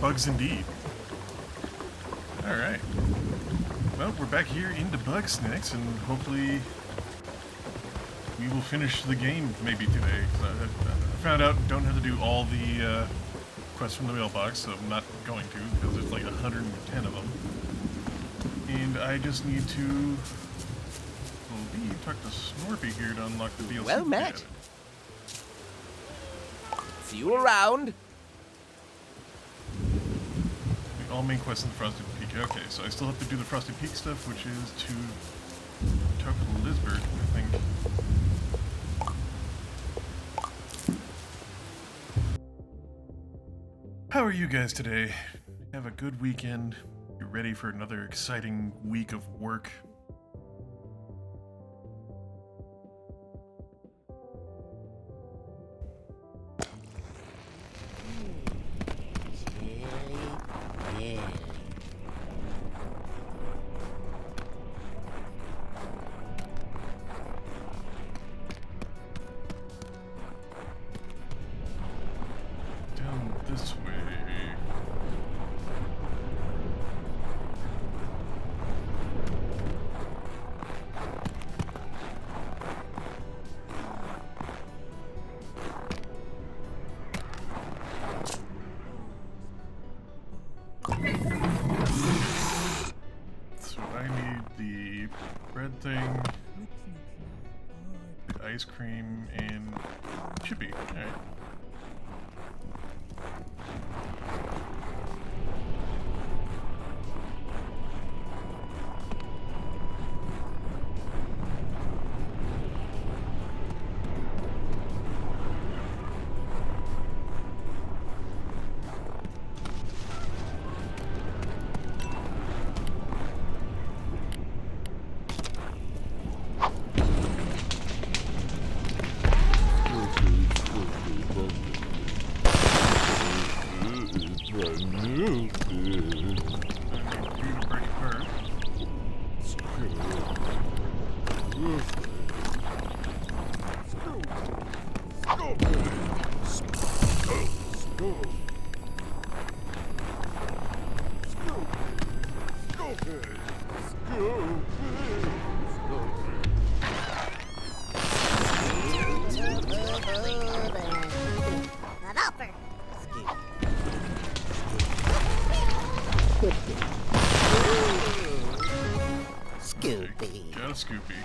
Bugs indeed. Alright. Well, we're back here into Bugsnax, and hopefully we will finish the game maybe today. I found out don't have to do all the quests from the mailbox, so I'm not going to, because there's like 110 of them. And I just need to talk to Snorpy here to unlock the DLC. Well met. See you around. All main quests in the Frosted Peak. Okay, so I still have to do the Frosted Peak stuff, which is to talk to Lizbert, I think. How are you guys today? Have a good weekend? You ready for another exciting week of work? This way. So I need the bread thing, the ice cream, and Chippy. Alright. Scoopy. Got a Scoopy.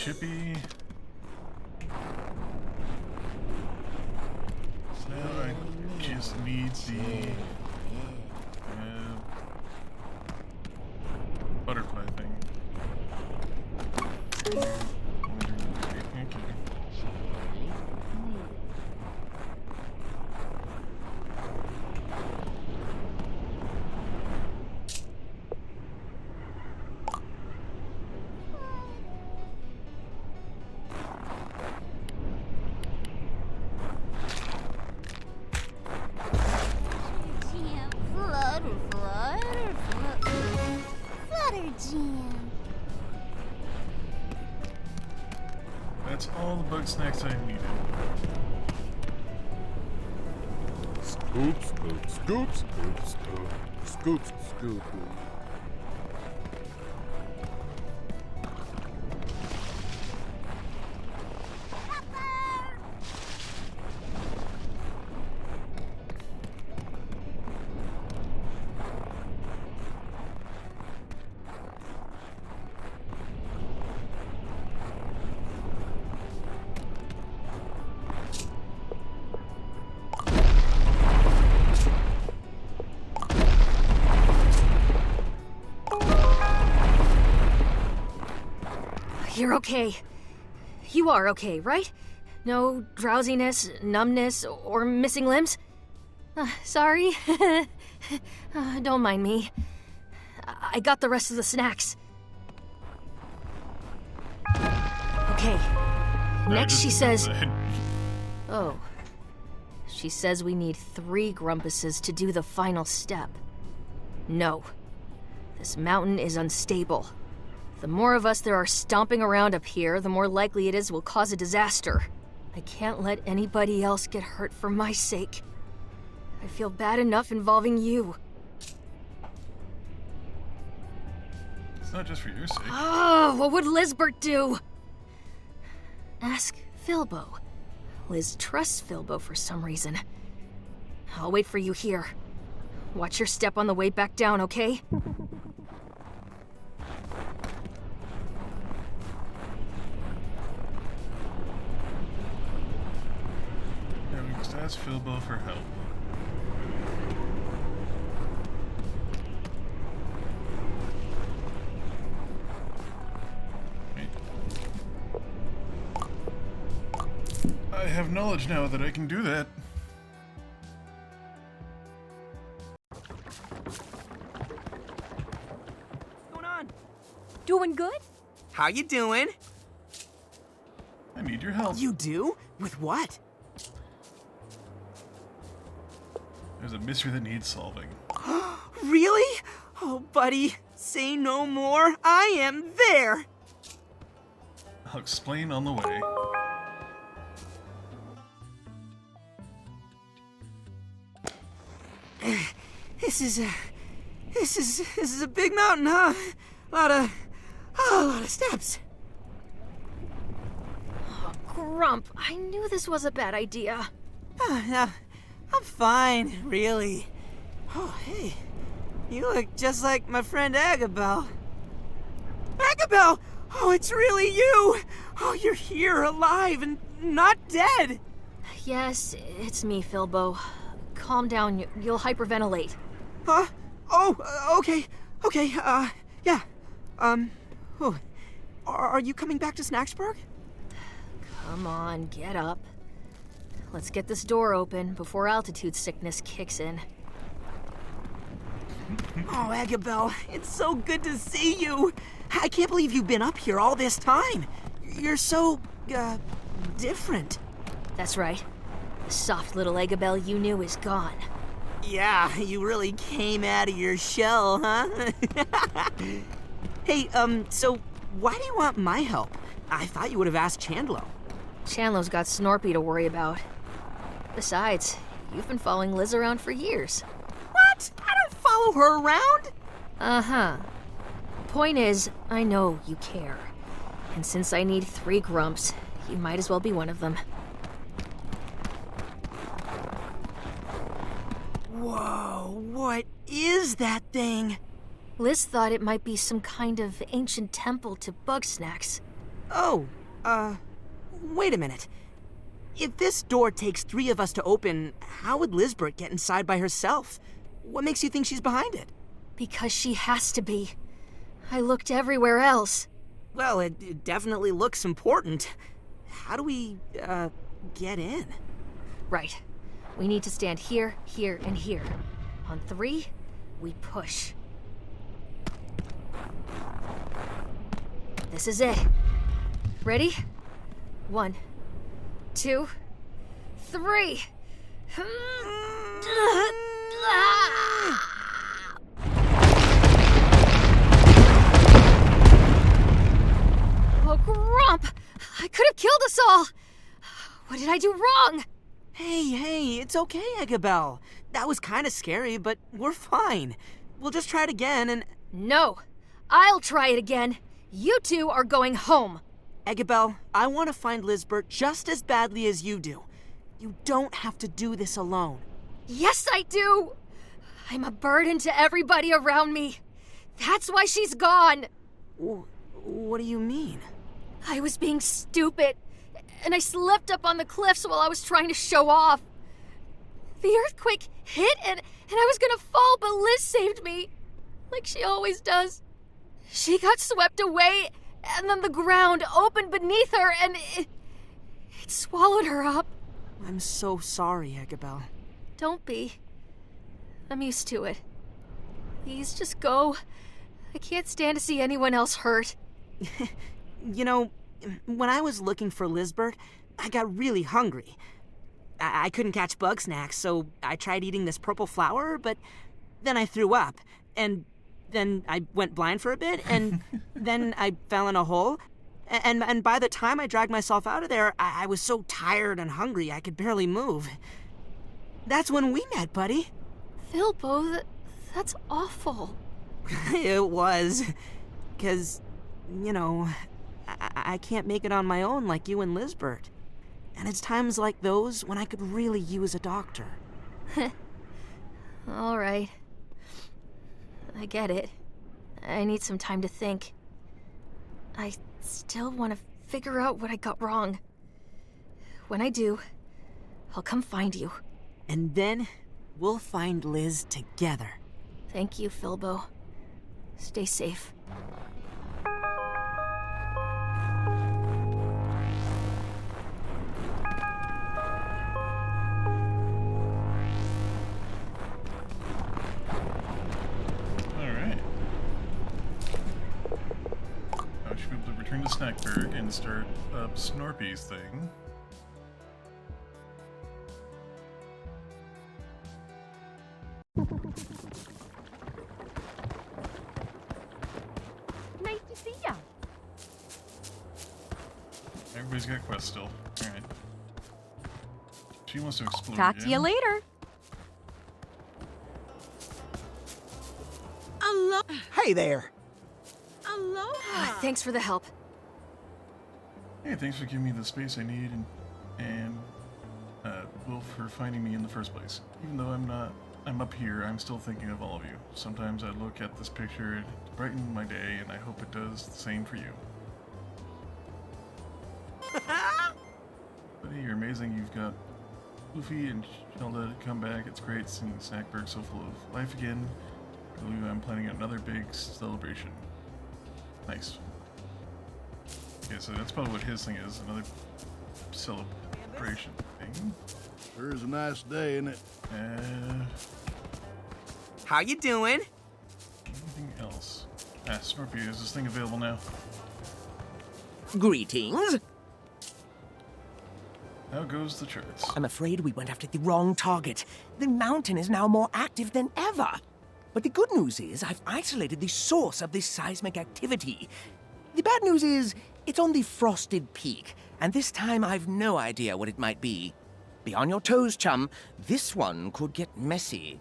Chippy. Now I just need the butterfly thing. Okay. That's all the Bugsnax I needed. Scoop, scoop, scoop, scoop, scoop, scoop, scoop. You're okay. You are okay, right? No drowsiness, numbness, or missing limbs? Sorry. Don't mind me. I got the rest of the snacks. Okay. Next she says... Oh. She says we need 3 Grumpuses to do the final step. No. This mountain is unstable. The more of us there are stomping around up here, the more likely it is we'll cause a disaster. I can't let anybody else get hurt for my sake. I feel bad enough involving you. It's not just for your sake. Oh, what would Lizbert do? Ask Filbo. Liz trusts Filbo for some reason. I'll wait for you here. Watch your step on the way back down, okay? Yeah, we just ask Filbo for help. I have knowledge now that I can do that. What's going on? Doing good? How you doing? I need your help. You do? With what? There's a mystery that needs solving. Really? Oh, buddy, say no more. I am there. I'll explain on the way. This is a big mountain, huh? A lot of steps. Oh, Grump, I knew this was a bad idea. I'm fine, really. Oh, hey, you look just like my friend Agabel. Agabel! Oh, it's really you! Oh, you're here, alive and not dead! Yes, it's me, Filbo. Calm down, you'll hyperventilate. Huh? Oh, okay, yeah. Oh, are you coming back to Snacksburg? Come on, get up. Let's get this door open before altitude sickness kicks in. Oh, Agabel, it's so good to see you. I can't believe you've been up here all this time. You're so, different. That's right. The soft little Agabel you knew is gone. Yeah, you really came out of your shell, huh? Hey, so why do you want my help? I thought you would have asked Chandlo. Chandler's got Snorpy to worry about. Besides, you've been following Liz around for years. What? I don't follow her around. Uh-huh. Point is, I know you care. And since I need 3 Grumps, you might as well be one of them. Whoa, what is that thing? Liz thought it might be some kind of ancient temple to Bugsnax. Oh, wait a minute. If this door takes 3 of us to open, how would Lizbert get inside by herself? What makes you think she's behind it? Because she has to be. I looked everywhere else. Well, it definitely looks important. How do we, get in? Right. We need to stand here, here, and here. On 3, we push. This is it. Ready? 1, 2, 3. Oh, Grump! I could have killed us all! What did I do wrong? Hey, it's okay, Agabel. That was kind of scary, but we're fine. We'll just try it again and... No, I'll try it again. You 2 are going home. Agabel, I want to find Lizbert just as badly as you do. You don't have to do this alone. Yes, I do. I'm a burden to everybody around me. That's why she's gone. What do you mean? I was being stupid, and I slipped up on the cliffs while I was trying to show off. The earthquake hit, and I was gonna fall, but Liz saved me, like she always does. She got swept away, and then the ground opened beneath her, and It swallowed her up. I'm so sorry, Agabel. Don't be. I'm used to it. Please just go. I can't stand to see anyone else hurt. You know, when I was looking for Lizbert, I got really hungry. I couldn't catch Bugsnax, so I tried eating this purple flower, but then I threw up. And then I went blind for a bit, and then I fell in a hole. And by the time I dragged myself out of there, I was so tired and hungry I could barely move. That's when we met, buddy. Filbo, that's awful. It was. 'Cause, you know, I can't make it on my own like you and Lizbert. And it's times like those when I could really use a doctor. All right. I get it. I need some time to think. I still want to figure out what I got wrong. When I do, I'll come find you. And then we'll find Liz together. Thank you, Filbo. Stay safe. Return to Snackberg and start up Snorpy's thing. Nice to see ya. Everybody's got quests still. Alright. She wants to explore Talk again. to you later. Hey there. Thanks for the help. Hey, thanks for giving me the space I need and Will for finding me in the first place. Even though I'm up here, I'm still thinking of all of you. Sometimes I look at this picture and it brightens my day, and I hope it does the same for you. Buddy, you're amazing. You've got Luffy and Zelda to come back. It's great seeing Snackberg so full of life again. I believe I'm planning another big celebration. Nice. Okay, so that's probably what his thing is, another celebration thing. Sure is a nice day, isn't it? How you doing? Anything else? Snorpy, is this thing available now? Greetings. How goes the charts? I'm afraid we went after the wrong target. The mountain is now more active than ever. But the good news is I've isolated the source of this seismic activity. The bad news is it's on the frosted peak, and this time I've no idea what it might be. Be on your toes, chum. This one could get messy.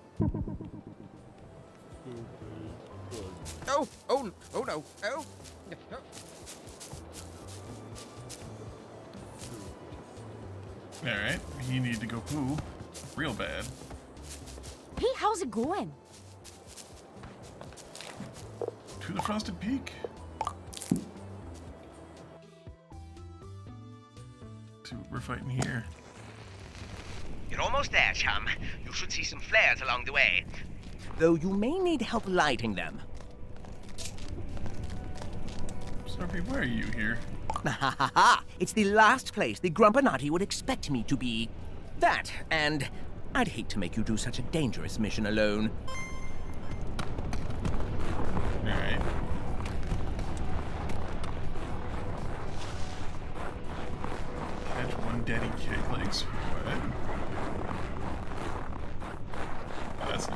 Oh no, oh. Alright, you need to go poo. Real bad. Hey, how's it going? To the frosted peak. See what we're fighting here. You're almost there, chum. You should see some flares along the way. Though you may need help lighting them. Snorpy, why are you here? Ha ha ha! It's the last place the Grumpanati would expect me to be. That, and I'd hate to make you do such a dangerous mission alone. Alright. Catch one daddy cake legs. What? Oh, that's new.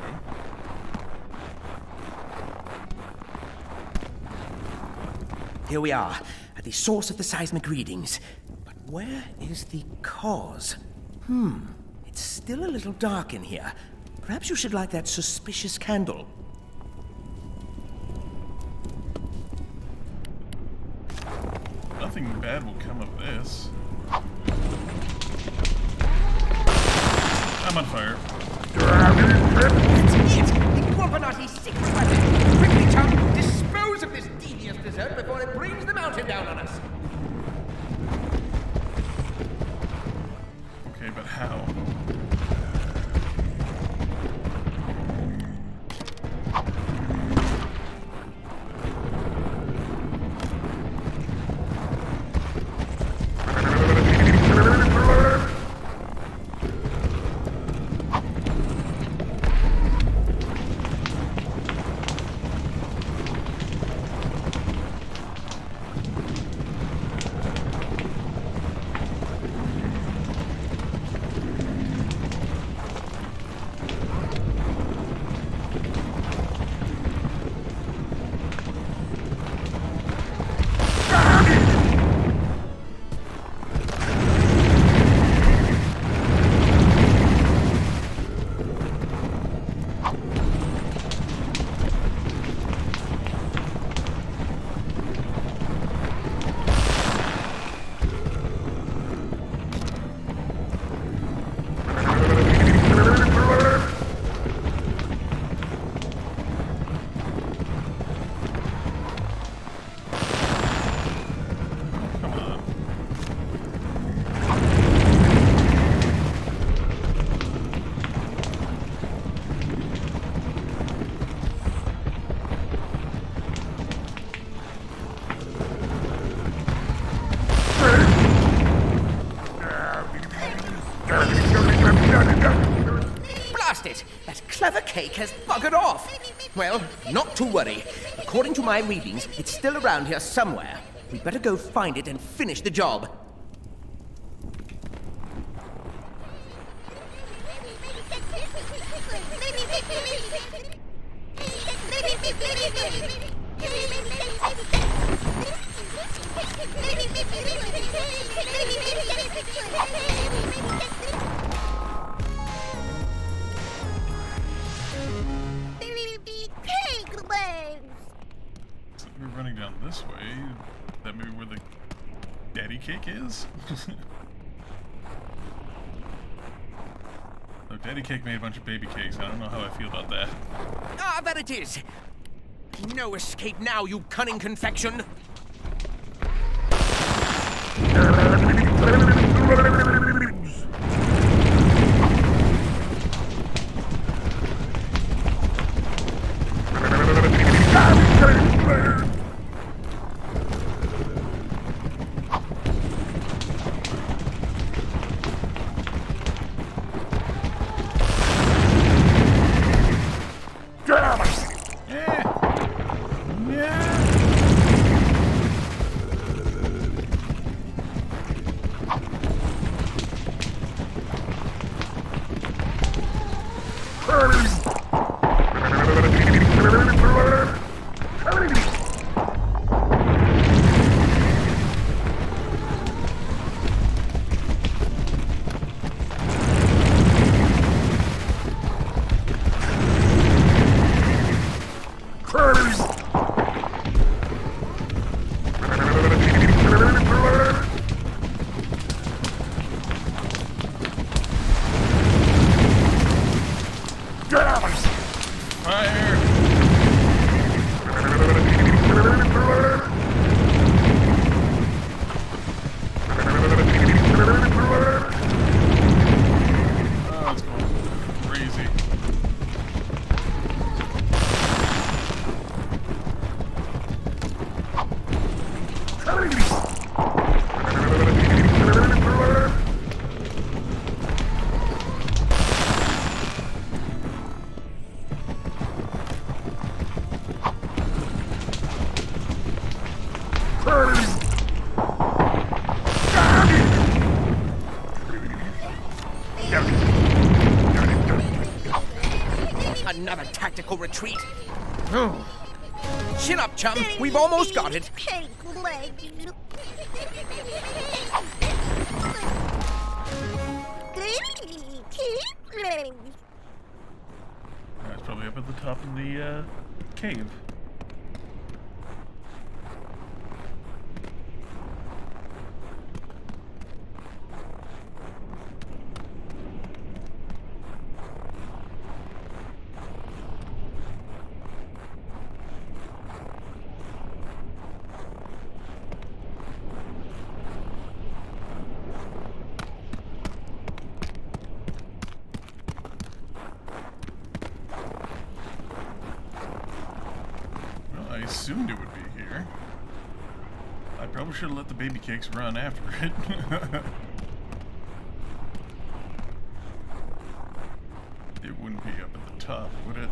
Here we are, at the source of the seismic readings. But where is the cause? It's still a little dark in here. Perhaps you should light that suspicious candle. Nothing bad will come of this. I'm on fire. That's it! The Grumpanati secret weapon! Quickly, chum! Dispose of this devious dessert before it brings the mountain down on us! Okay, but how? That clever cake has buggered off. Well, not to worry. According to my readings, it's still around here somewhere. We'd better go find it and finish the job. So we're running down this way. That maybe where the daddy cake is? So daddy cake made a bunch of baby cakes. I don't know how I feel about that. Ah, there it is! No escape now, you cunning confection! Another tactical retreat. Chin up, chum. We've almost got it. It's probably up at the top of the cave. I assumed it would be here. I probably should have let the baby cakes run after it. It wouldn't be up at the top, would it?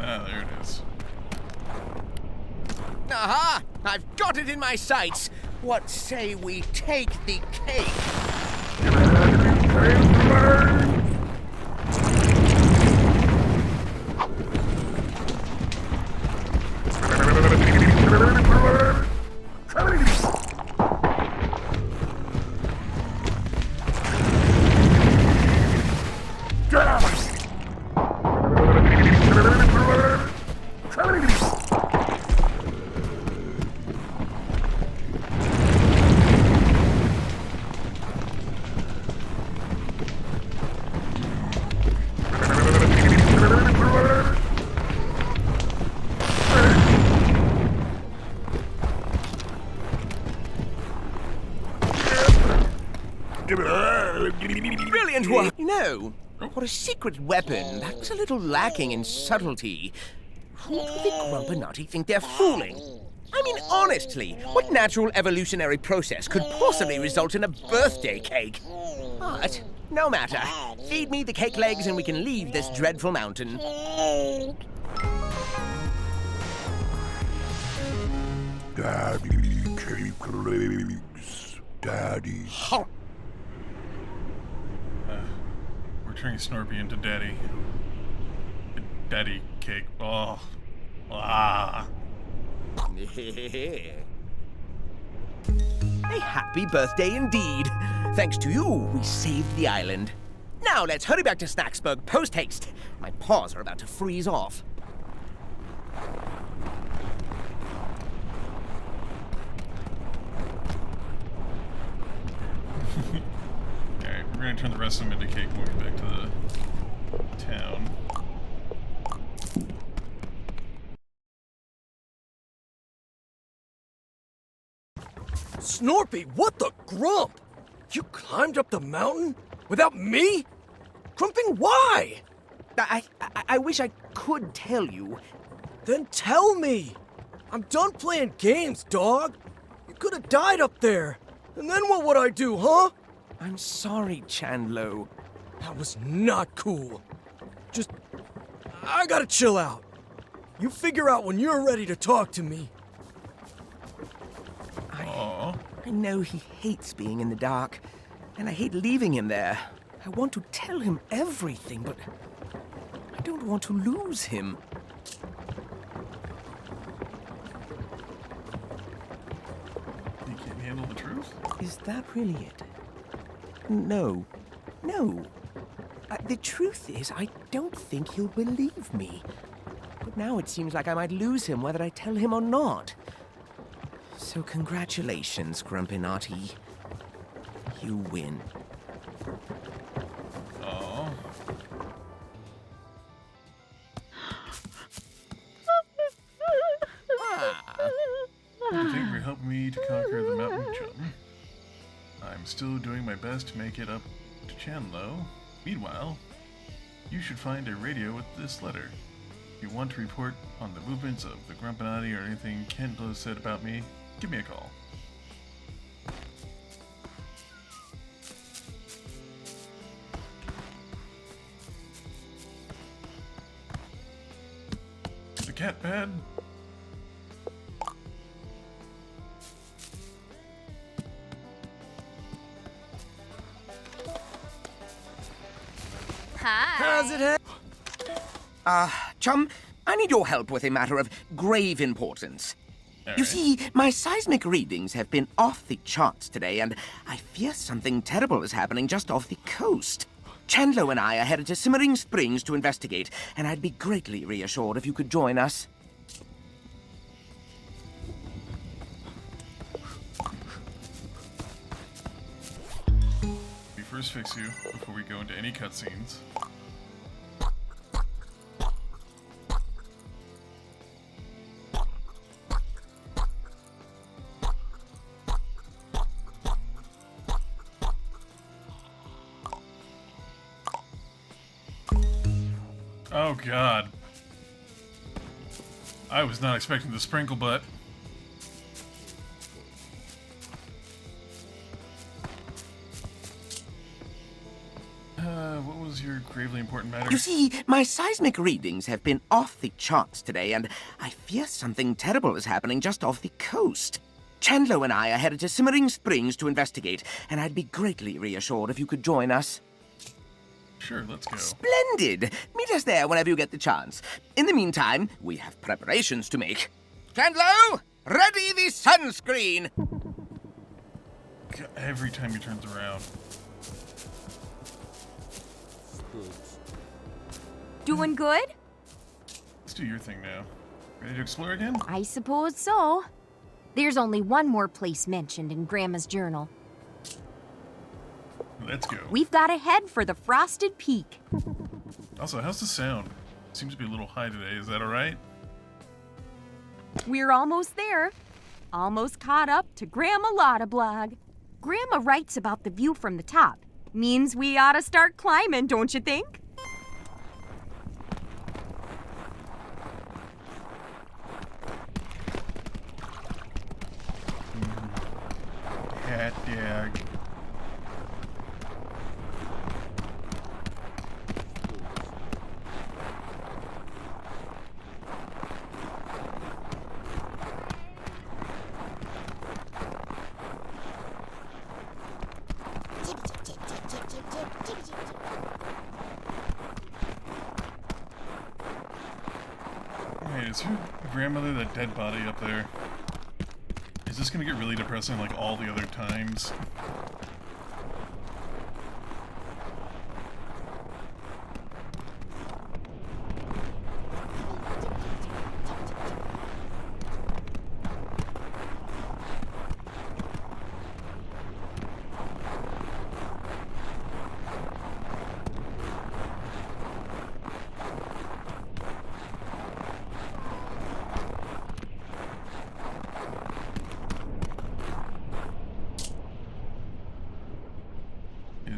Ah, there it is. Aha! I've got it in my sights. What say we take the cake? Brilliant work! You know, for a secret weapon, that was a little lacking in subtlety. Who do the Grumpinati think they're fooling? I mean, honestly, what natural evolutionary process could possibly result in a birthday cake? But, no matter. Feed me the cake legs and we can leave this dreadful mountain. Daddy, cake legs. Daddy. We're turning Snorpy into Daddy. Daddy cake. Oh. Ah. A happy birthday indeed. Thanks to you, we saved the island. Now let's hurry back to Snacksburg post-haste. My paws are about to freeze off. Alright, we're gonna turn the rest of them into cake when we get back to the town. Snorpy, what the grump? You climbed up the mountain without me? Grumping, why? I wish I could tell you. Then tell me. I'm done playing games, dog. You could have died up there. And then what would I do, huh? I'm sorry, Chandlo. That was not cool. Just, I gotta chill out. You figure out when you're ready to talk to me. I know he hates being in the dark, and I hate leaving him there. I want to tell him everything, but I don't want to lose him. You can't handle the truth? Is that really it? No. No. The truth is, I don't think he'll believe me. But now it seems like I might lose him whether I tell him or not. So congratulations, Grumpinati. You win. Oh. Thank you for helping me to conquer the mountain, chum. I'm still doing my best to make it up to Chandlo. Meanwhile, you should find a radio with this letter. If you want to report on the movements of the Grumpinati or anything Chandlo said about me, give me a call. Is the cat bad? How's it Chum, I need your help with a matter of grave importance. All You right. see, my seismic readings have been off the charts today, and I fear something terrible is happening just off the coast. Chandlo and I are headed to Simmering Springs to investigate, and I'd be greatly reassured if you could join us. We first fix you before we go into any cutscenes. Oh god. I was not expecting the sprinkle butt. What was your gravely important matter? You see, my seismic readings have been off the charts today, and I fear something terrible is happening just off the coast. Chandlo and I are headed to Simmering Springs to investigate, and I'd be greatly reassured if you could join us. Sure, let's go. Splendid! Meet us there whenever you get the chance. In the meantime, we have preparations to make. Chandlo, ready the sunscreen! God, every time he turns around. Doing good? Let's do your thing now. Ready to explore again? I suppose so. There's only one more place mentioned in Grandma's journal. Let's go. We've got to head for the Frosted Peak. Also, how's the sound? Seems to be a little high today. Is that alright? We're almost there. Almost caught up to Grandma Lotta Blog. Grandma writes about the view from the top. Means we ought to start climbing, don't you think? Cat dag. Wait, is her grandmother that dead body up there? Is this gonna get really depressing like all the other times?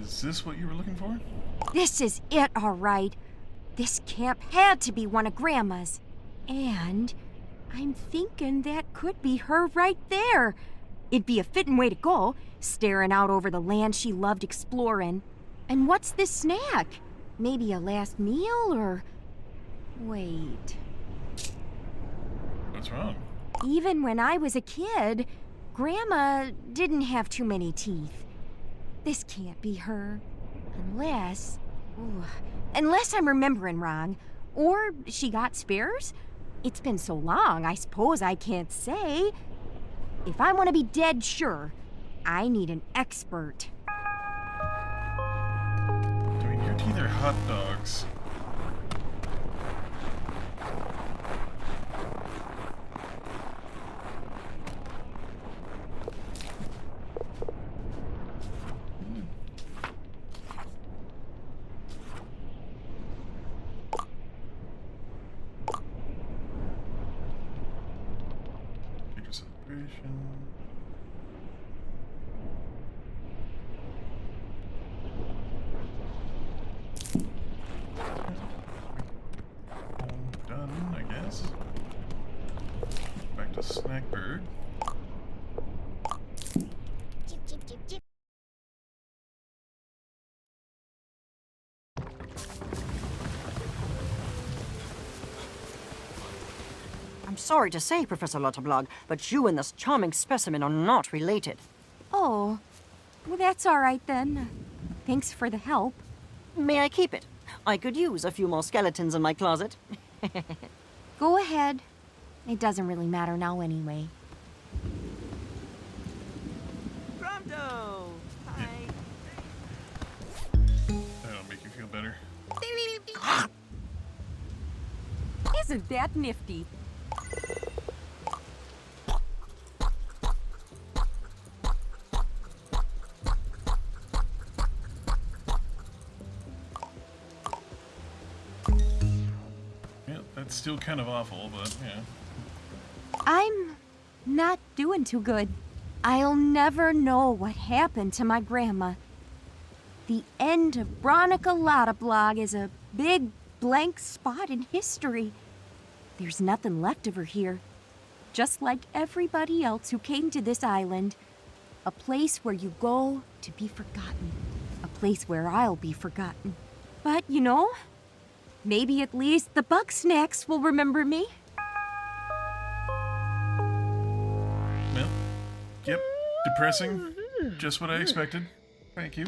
Is this what you were looking for? This is it, all right. This camp had to be one of Grandma's. And I'm thinking that could be her right there. It'd be a fitting way to go, staring out over the land she loved exploring. And what's this snack? Maybe a last meal, or... Wait. What's wrong? Even when I was a kid, Grandma didn't have too many teeth. This can't be her. Unless... Ooh, unless I'm remembering wrong. Or she got spares? It's been so long, I suppose I can't say. If I want to be dead sure, I need an expert. I mean, your teeth are hot dogs. Done, I guess. Back to Snackbird. I'm sorry to say, Professor Lotterblog, but you and this charming specimen are not related. Oh, well, that's all right then. Thanks for the help. May I keep it? I could use a few more skeletons in my closet. Go ahead. It doesn't really matter now anyway. Pronto! Hi. That'll make you feel better. Isn't that nifty? Yeah, that's still kind of awful, but yeah. I'm not doing too good. I'll never know what happened to my grandma. The end of Bronica Lottablog is a big blank spot in history. There's nothing left of her here. Just like everybody else who came to this island. A place where you go to be forgotten. A place where I'll be forgotten. But, you know, maybe at least the Bugsnax will remember me. Well, yep, depressing. Just what I expected. Thank you.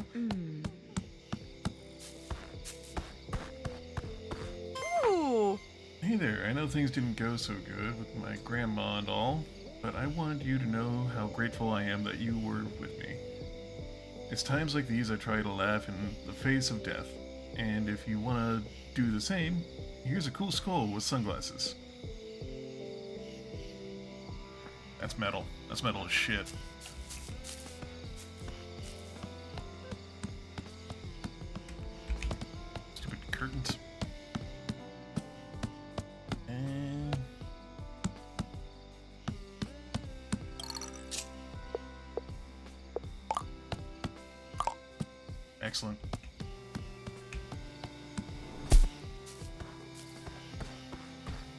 Ooh. Hey there, I know things didn't go so good with my grandma and all, but I wanted you to know how grateful I am that you were with me. It's times like these I try to laugh in the face of death, and if you want to do the same, here's a cool skull with sunglasses. That's metal. That's metal as shit. Stupid curtains. And... Excellent.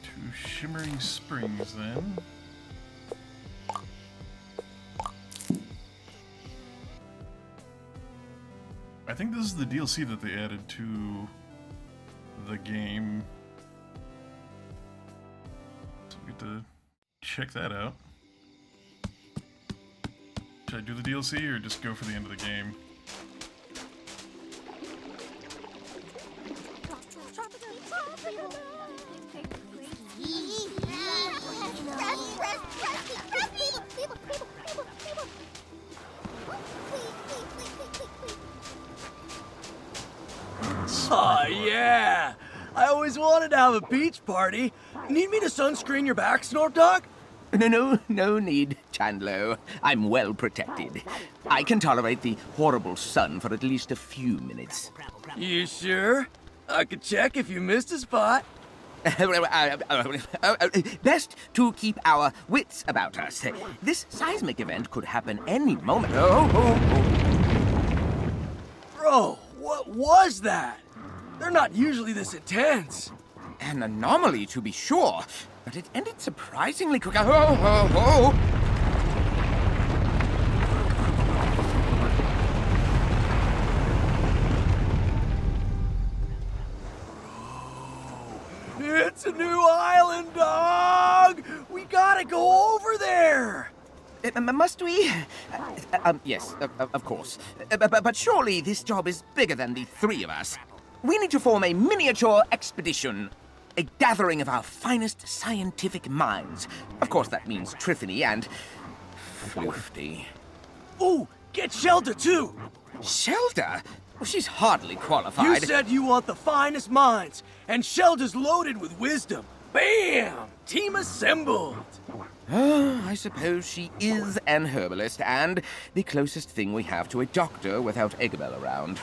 To Shimmering Springs, then. I think this is the DLC that they added to the game. So we get to check that out. Should I do the DLC or just go for the end of the game? Oh, yeah! I always wanted to have a beach party. Need me to sunscreen your back, Snort Dog? No need, Chandler. I'm well protected. I can tolerate the horrible sun for at least a few minutes. You sure? I could check if you missed a spot. Best to keep our wits about us. This seismic event could happen any moment. Oh. Bro, what was that? They're not usually this intense. An anomaly, to be sure, but it ended surprisingly quick. Oh. It's a new island, dog! We gotta go over there! Must we? Yes, of course. But surely this job is bigger than the three of us. We need to form a miniature expedition. A gathering of our finest scientific minds. Of course, that means Trithany and Floofty. Ooh, get Shelda too! Shelda? Well, she's hardly qualified. You said you want the finest minds, and Shelda's loaded with wisdom. Bam! Team assembled! I suppose she is an herbalist, and the closest thing we have to a doctor without Eggabell around.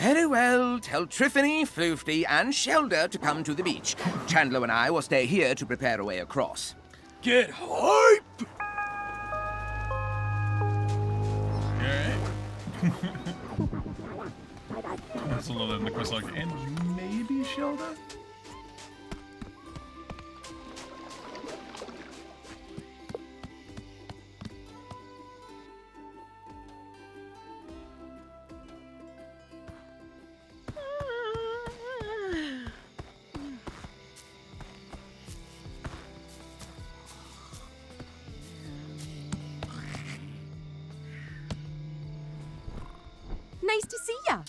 Very well, tell Trithany, Floofty, and Shelda to come to the beach. Chandler and I will stay here to prepare a way across. Get hype! Alright. That's a little in the quest log. And maybe Shelda? Nice to see ya.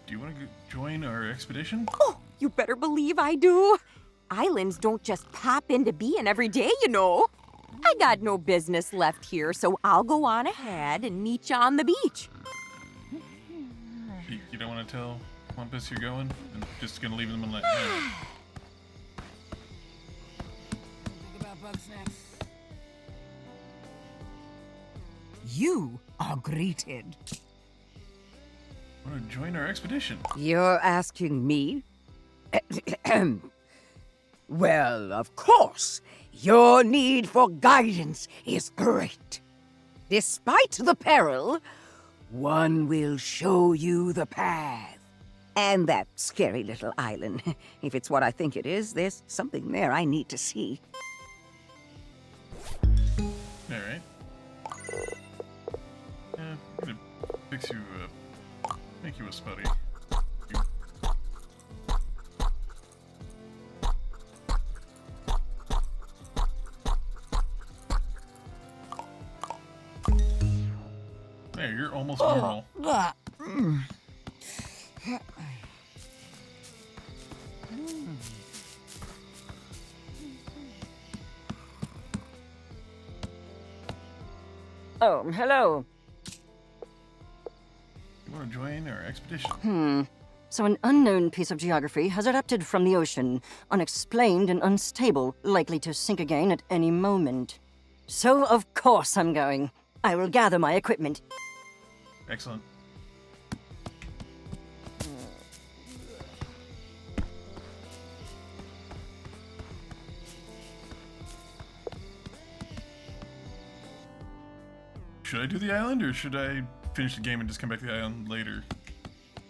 Do you want to join our expedition? Oh, you better believe I do. Islands don't just pop into being every day, you know. I got no business left here, so I'll go on ahead and meet you on the beach. You don't want to tell Plumpus you're going? And just gonna leave them and let him. Think about Bugsnax. You are greeted. Want to join our expedition? You're asking me? Well, of course. Your need for guidance is great. Despite the peril, one will show you the path. And that scary little island. If it's what I think it is, there's something there I need to see. Alright. Yeah, I'm gonna fix you make you a spuddy. There, you're almost normal. Oh, hello. You want to join our expedition? So an unknown piece of geography has erupted from the ocean, unexplained and unstable, likely to sink again at any moment. So of course I'm going. I will gather my equipment. Excellent. Should I do the island or should I finish the game and just come back to the island later.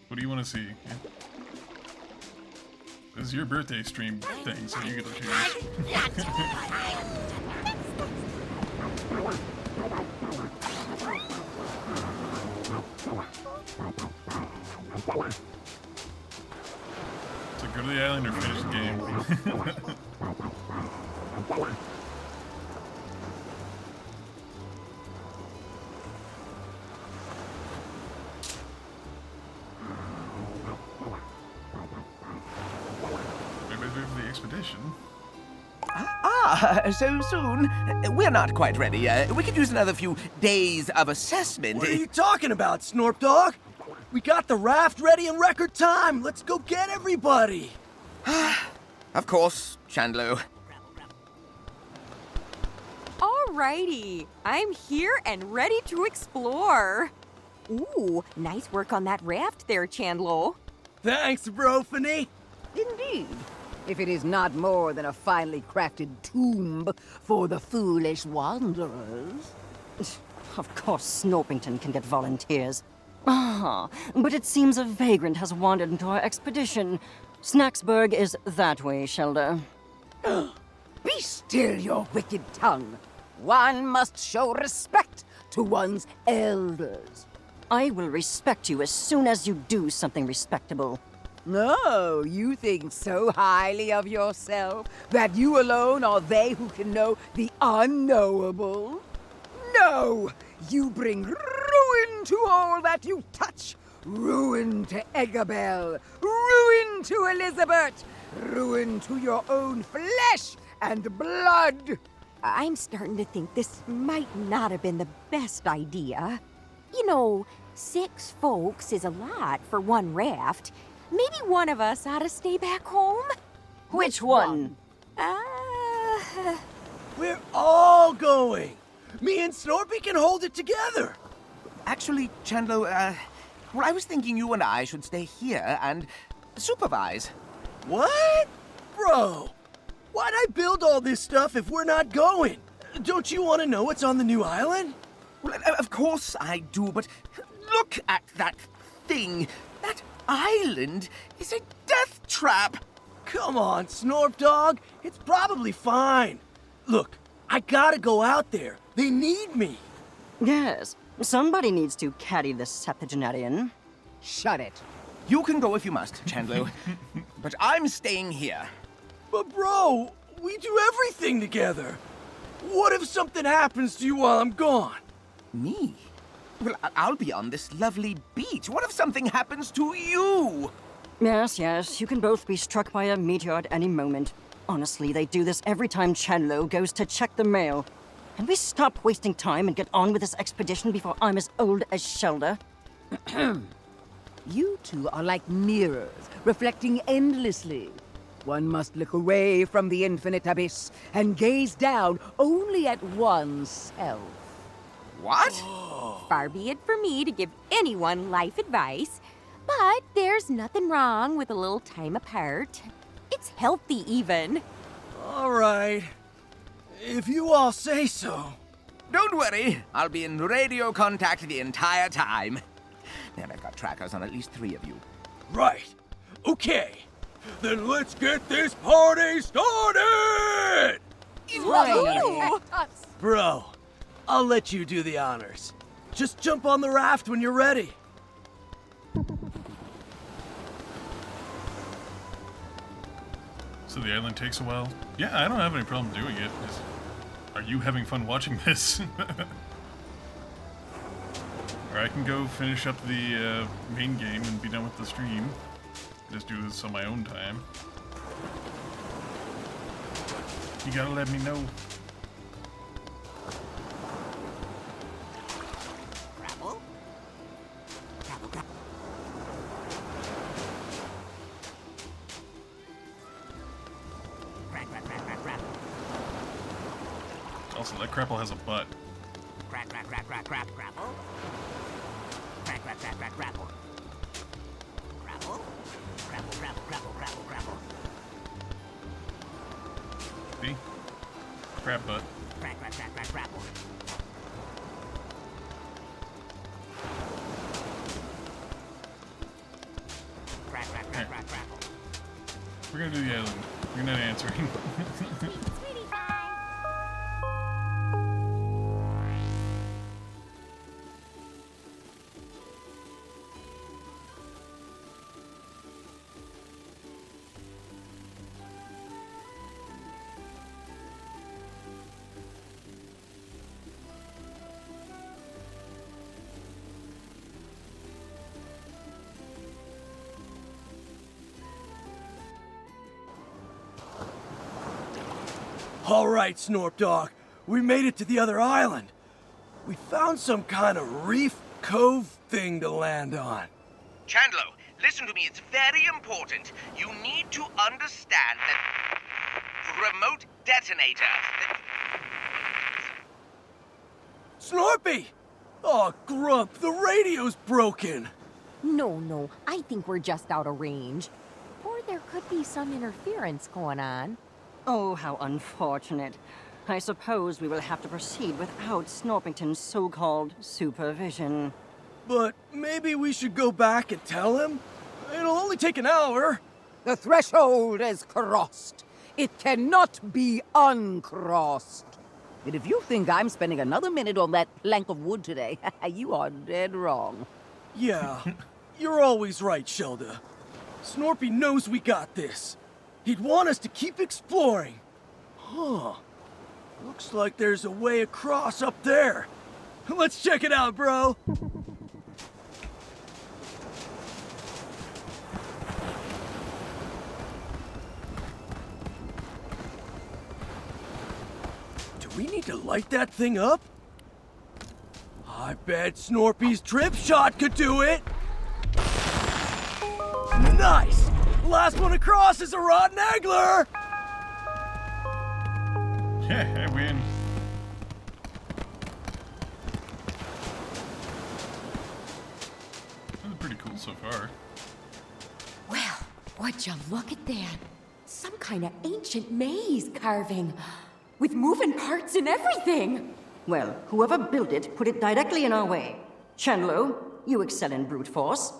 What do you want to see? Yeah. This is your birthday stream thing, so you get to choose. So go to the island or finish the game. Everybody's ready for the expedition. So soon? We're not quite ready. We could use another few days of assessment. What are you talking about, Snorp Dog? We got the raft ready in record time. Let's go get everybody. Of course, Chandler. Alrighty, I'm here and ready to explore. Ooh, nice work on that raft there, Chandler. Thanks, Brophany. Indeed. If it is not more than a finely crafted tomb for the foolish wanderers. Of course, Snorpington can get volunteers. Ah, but it seems a vagrant has wandered into our expedition. Snacksburg is that way, Shelda. Be still your wicked tongue. One must show respect to one's elders. I will respect you as soon as you do something respectable. No, you think so highly of yourself that you alone are they who can know the unknowable? No! You bring ruin to all that you touch. Ruin to Eggabell. Ruin to Elizabeth. Ruin to your own flesh and blood. I'm starting to think this might not have been the best idea. You know, 6 folks is a lot for one raft. Maybe one of us ought to stay back home? Which one? We're all going. Me and Snorpy can hold it together. Actually, Chandler, well, I was thinking you and I should stay here and supervise. What? Bro, why'd I build all this stuff if we're not going? Don't you want to know what's on the new island? Well, of course I do, but look at that thing. That island is a death trap. Come on, Snorp Dog. It's probably fine. Look, I gotta go out there. They need me. Yes, somebody needs to carry the septuagenarian. Shut it. You can go if you must, Chandler. But I'm staying here. But bro, we do everything together. What if something happens to you while I'm gone? Me? Well, I'll be on this lovely beach. What if something happens to you? Yes, you can both be struck by a meteor at any moment. Honestly, they do this every time Chandlo goes to check the mail. Can we stop wasting time and get on with this expedition before I'm as old as Shelda? You two are like mirrors, reflecting endlessly. One must look away from the infinite abyss and gaze down only at oneself. What? Far be it for me to give anyone life advice, but there's nothing wrong with a little time apart. It's healthy, even. All right. If you all say so. Don't worry. I'll be in radio contact the entire time. And I've got trackers on at least 3 of you. Right. Okay. Then let's get this party started! Woohoo! Bro, I'll let you do the honors. Just jump on the raft when you're ready. So the island takes a while? Yeah, I don't have any problem doing it. Are you having fun watching this? Or I can go finish up the main game and be done with the stream. Just do this on my own time. You gotta let me know. Grapple. Grapple, grapple. Grapple. Also, that crapple has a butt. Grapple. Grapple. Grapple. Grapple. See? Crap butt. Grapple. We're gonna do the island. You're not answering. All right, Snorp Dog. We made it to the other island. We found some kind of reef cove thing to land on. Chandler, listen to me. It's very important. You need to understand that remote detonator. Snorpy! Oh, Grump, the radio's broken. No, I think we're just out of range. Or there could be some interference going on. Oh, how unfortunate. I suppose we will have to proceed without Snorpington's so-called supervision. But maybe we should go back and tell him? It'll only take an hour. The threshold is crossed. It cannot be uncrossed. And if you think I'm spending another minute on that plank of wood today, you are dead wrong. Yeah, you're always right, Shelda. Snorpy knows we got this. He'd want us to keep exploring. Huh. Looks like there's a way across up there. Let's check it out, bro. Do we need to light that thing up? I bet Snorpy's trip shot could do it. Nice! Last one across is a rotten angler! Yeah, I win. This is pretty cool so far. Well, would you look at that? Some kind of ancient maze carving. With moving parts and everything. Well, whoever built it put it directly in our way. Chandlo, you excel in brute force.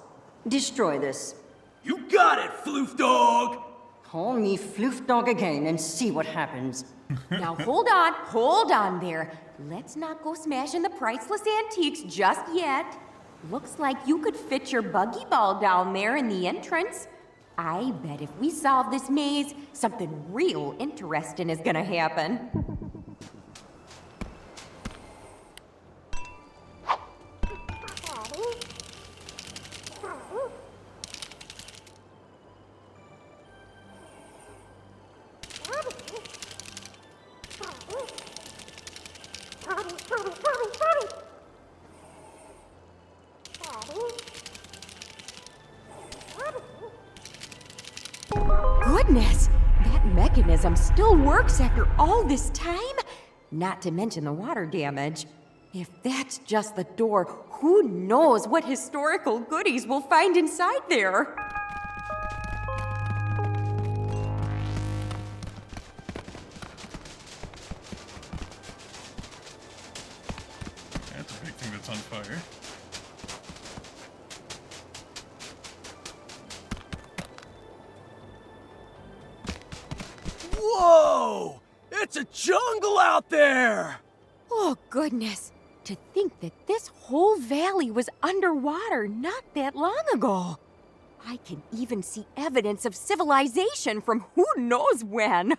Destroy this. You got it, Floof Dog! Call me Floof Dog again and see what happens. Now hold on there. Let's not go smashing the priceless antiques just yet. Looks like you could fit your buggy ball down there in the entrance. I bet if we solve this maze, something real interesting is gonna happen. Goodness, that mechanism still works after all this time? Not to mention the water damage. If that's just the door, who knows what historical goodies we'll find inside there? That's a big thing that's on fire. Whoa! It's a jungle out there! Oh, goodness. To think that this whole valley was underwater not that long ago. I can even see evidence of civilization from who knows when.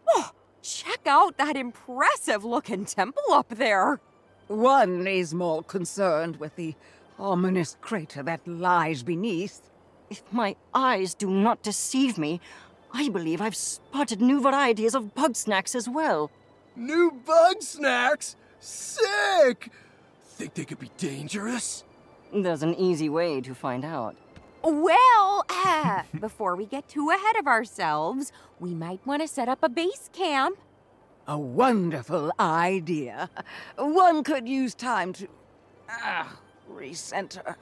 Oh, check out that impressive-looking temple up there. One is more concerned with the ominous crater that lies beneath. If my eyes do not deceive me, I believe I've spotted new varieties of Bugsnax as well. New Bugsnax? Sick! Think they could be dangerous? There's an easy way to find out. Well, before we get too ahead of ourselves, we might want to set up a base camp. A wonderful idea. One could use time to recenter.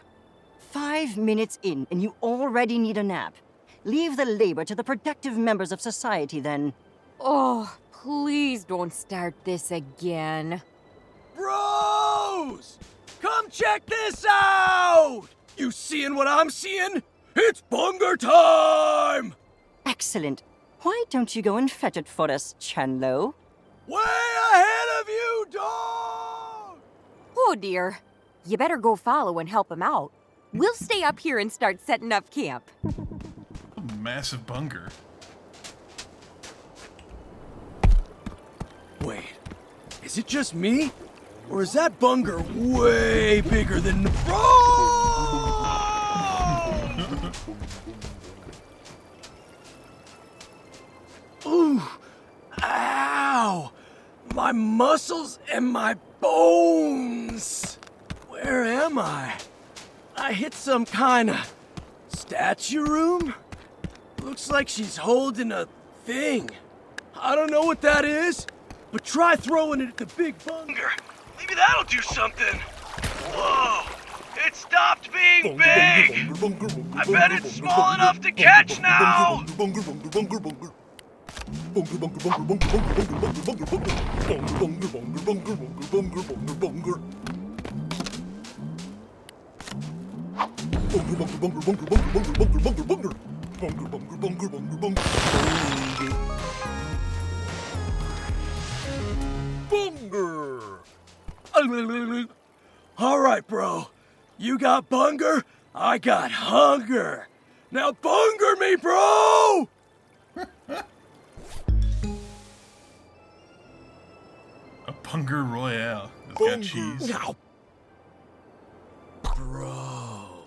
5 minutes in, and you already need a nap. Leave the labor to the productive members of society, then. Oh, please don't start this again. Bros! Come check this out! You seeing what I'm seeing? It's Bunger time! Excellent. Why don't you go and fetch it for us, Chandlo? Way ahead of you, dog! Oh dear. You better go follow and help him out. We'll stay up here and start setting up camp. A massive bunger. Wait, is it just me? Or is that bunger way bigger than the... Ooh! Ow! My muscles and my bones! Where am I? I hit some kind of statue room? Looks like she's holding a thing. I don't know what that is, but try throwing it at the big bunger. Maybe that'll do something. Whoa! It stopped being big! I bet it's small enough to catch now! All right, bro. You got bunger, I got hunger. Now bunger me, bro! A Bunger Royal. It's got cheese. Now. Bro.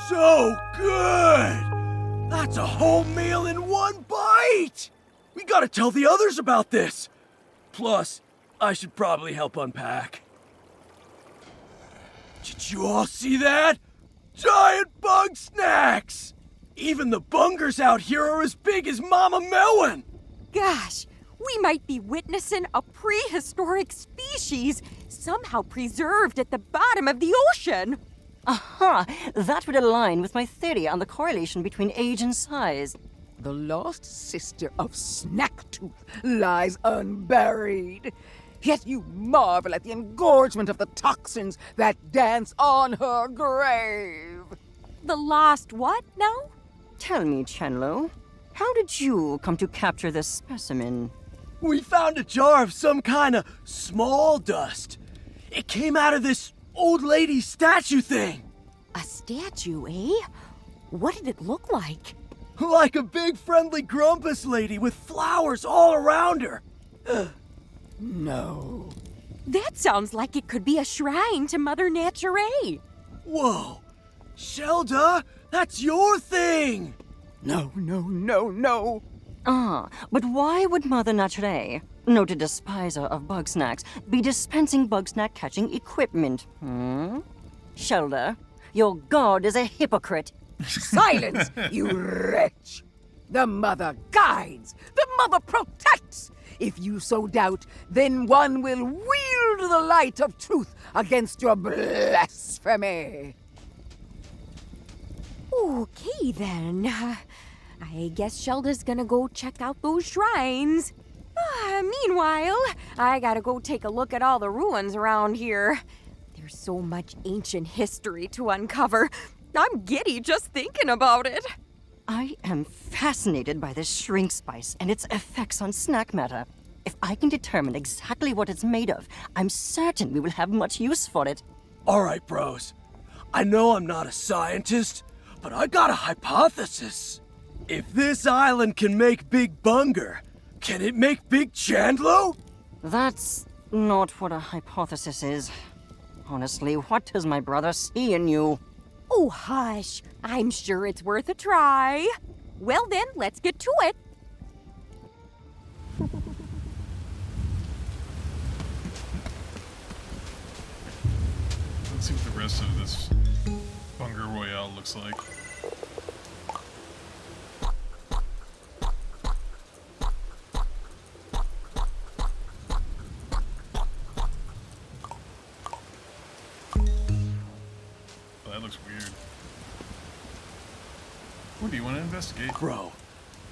So good! That's a whole meal in one bite! We gotta tell the others about this. Plus, I should probably help unpack. Did you all see that? Giant Bugsnax! Even the bungers out here are as big as Mama Melon! Gosh, we might be witnessing a prehistoric species somehow preserved at the bottom of the ocean. Aha! That would align with my theory on the correlation between age and size. The lost sister of Snacktooth lies unburied. Yet you marvel at the engorgement of the toxins that dance on her grave. The lost what now? Tell me, Chandlo, how did you come to capture this specimen? We found a jar of some kind of small dust. It came out of this old lady statue thing. A statue, eh? What did it look like? Like a big friendly grumpus lady with flowers all around her. No. That sounds like it could be a shrine to Mother Nature. Whoa. Shelda, that's your thing. No, no, no, no. Ah, but why would Mother Nature, noted despiser of Bugsnax, be dispensing Bugsnax catching equipment? Shelda, your god is a hypocrite. Silence, you wretch! The mother guides, the mother protects. If you so doubt, then one will wield the light of truth against your blasphemy. Okay then. I guess Shelda's gonna go check out those shrines. Meanwhile, I gotta go take a look at all the ruins around here. There's so much ancient history to uncover. I'm giddy just thinking about it. I am fascinated by this shrink spice and its effects on snack matter. If I can determine exactly what it's made of, I'm certain we will have much use for it. All right, bros. I know I'm not a scientist, but I got a hypothesis. If this island can make Big Bunger, can it make Big Chandlo? That's not what a hypothesis is. Honestly, what does my brother see in you? Oh, hush. I'm sure it's worth a try. Well then, let's get to it. Let's see what the rest of this Bunger Royale looks like. Oh, that looks weird. What do you want to investigate? Bro,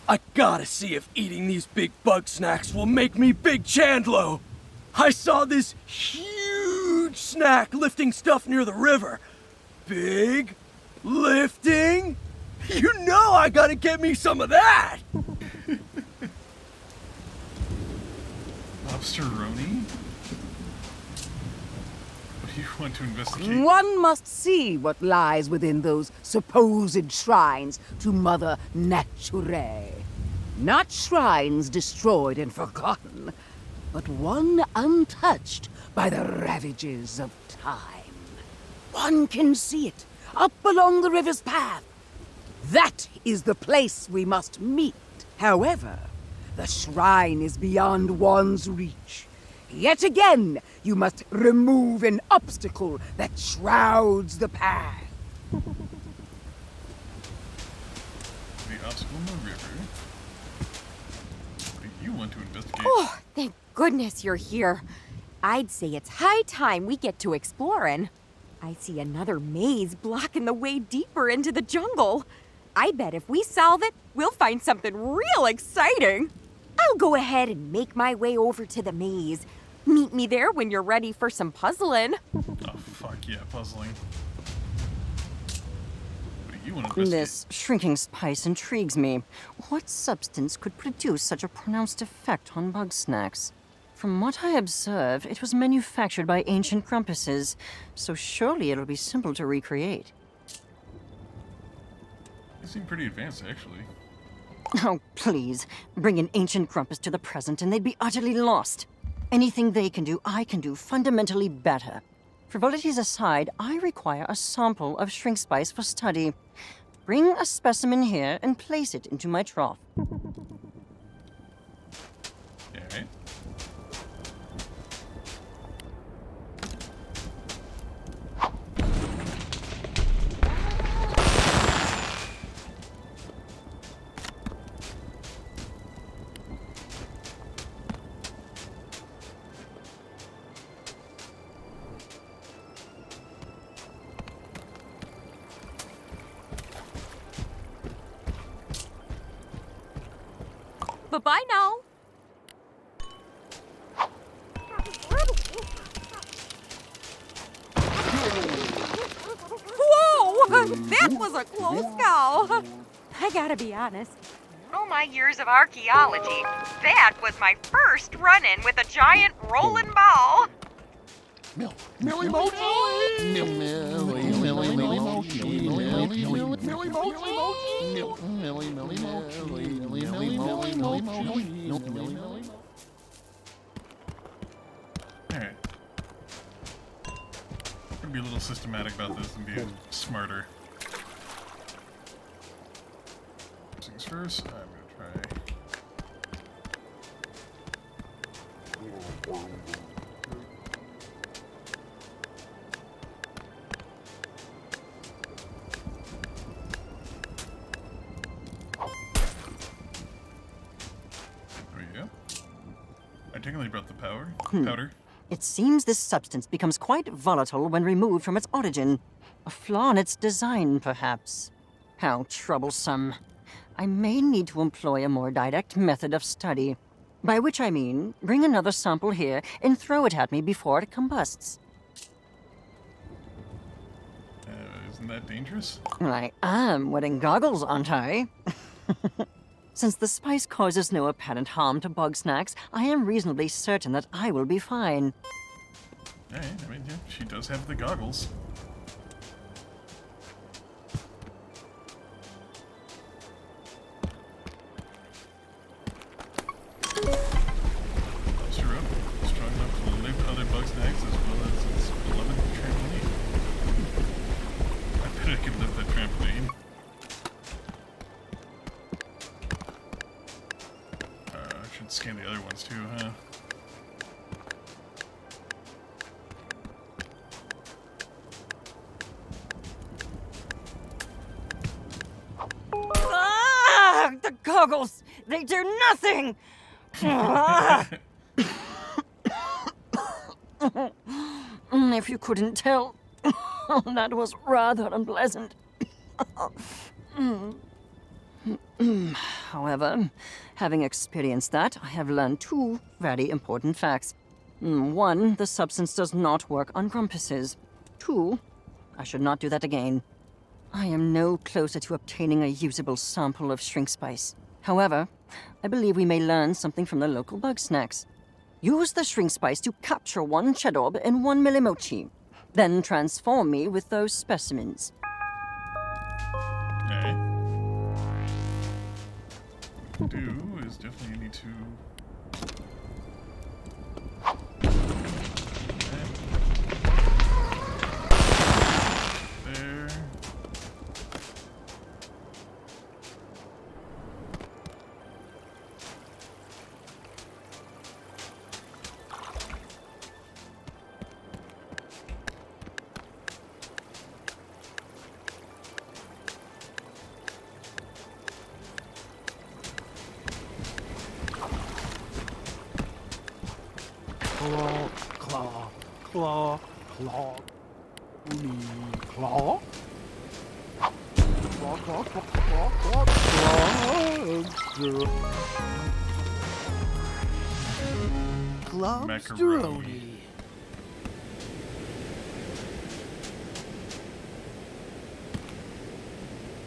I gotta see if eating these big Bugsnax will make me Big Chandlo. I saw this huge snack lifting stuff near the river. Big, lifting, You know I gotta get me some of that! Lobsteroni? What do you want to investigate? One must see what lies within those supposed shrines to Mother Nature. Not shrines destroyed and forgotten, but one untouched by the ravages of time. One can see it up along the river's path. That is the place we must meet. However, the shrine is beyond one's reach. Yet again, you must remove an obstacle that shrouds the path. The obstacle in the river. What do you want to investigate? Oh, thank goodness you're here. I'd say it's high time we get to exploring. I see another maze blocking the way deeper into the jungle. I bet if we solve it, we'll find something real exciting. I'll go ahead and make my way over to the maze. Meet me there when you're ready for some puzzling. Oh, fuck yeah, puzzling. What do you want to investigate? This shrinking spice intrigues me. What substance could produce such a pronounced effect on Bugsnax? From what I observe, it was manufactured by ancient grumpuses, so surely it'll be simple to recreate. They seem pretty advanced, actually. Oh, please. Bring an ancient grumpus to the present and they'd be utterly lost. Anything they can do, I can do fundamentally better. Frivolities aside, I require a sample of shrink spice for study. Bring a specimen here and place it into my trough. Alright. Bye-bye now. Whoa! That was a close call. I gotta be honest. All my years of archaeology, that was my first run-in with a giant rolling ball. Millie Mochi! Millie Alright. Gonna be a little systematic about this and be smarter. First things first, I'm gonna try. There we go. I technically brought the powder. It seems this substance becomes quite volatile when removed from its origin. A flaw in its design, perhaps. How troublesome. I may need to employ a more direct method of study. By which I mean, bring another sample here and throw it at me before it combusts. Isn't that dangerous? I am wearing goggles, aren't I? Since the spice causes no apparent harm to Bugsnax, I am reasonably certain that I will be fine. Alright, I mean, yeah, she does have the goggles. Lobster Road, strong enough to lift other Bugsnax as well as its beloved trampoline. I bet I could lift that trampoline. I should scan the other ones too, huh? Ah! The goggles! They do nothing! Ah! If you couldn't tell, that was rather unpleasant. However, having experienced that, I have learned two very important facts. One, the substance does not work on grumpuses. Two, I should not do that again. I am no closer to obtaining a usable sample of shrink spice. However, I believe we may learn something from the local Bugsnax. Use the shrink spice to capture 1 Chedorb and 1 Millimochi. Then transform me with those specimens. Okay. What we do is definitely need to... There. Claw, claw, claw, claw. Uni, claw. Claw, claw, claw, claw, claw, claw. Macaroni.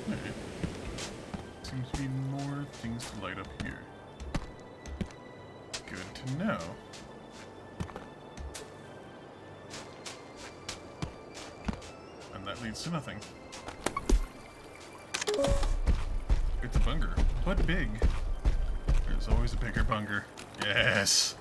Alright. Seems to be more things to light up here. Good to know. And that leads to nothing. It's a bunger, but big. There's always a bigger bunger. Yes!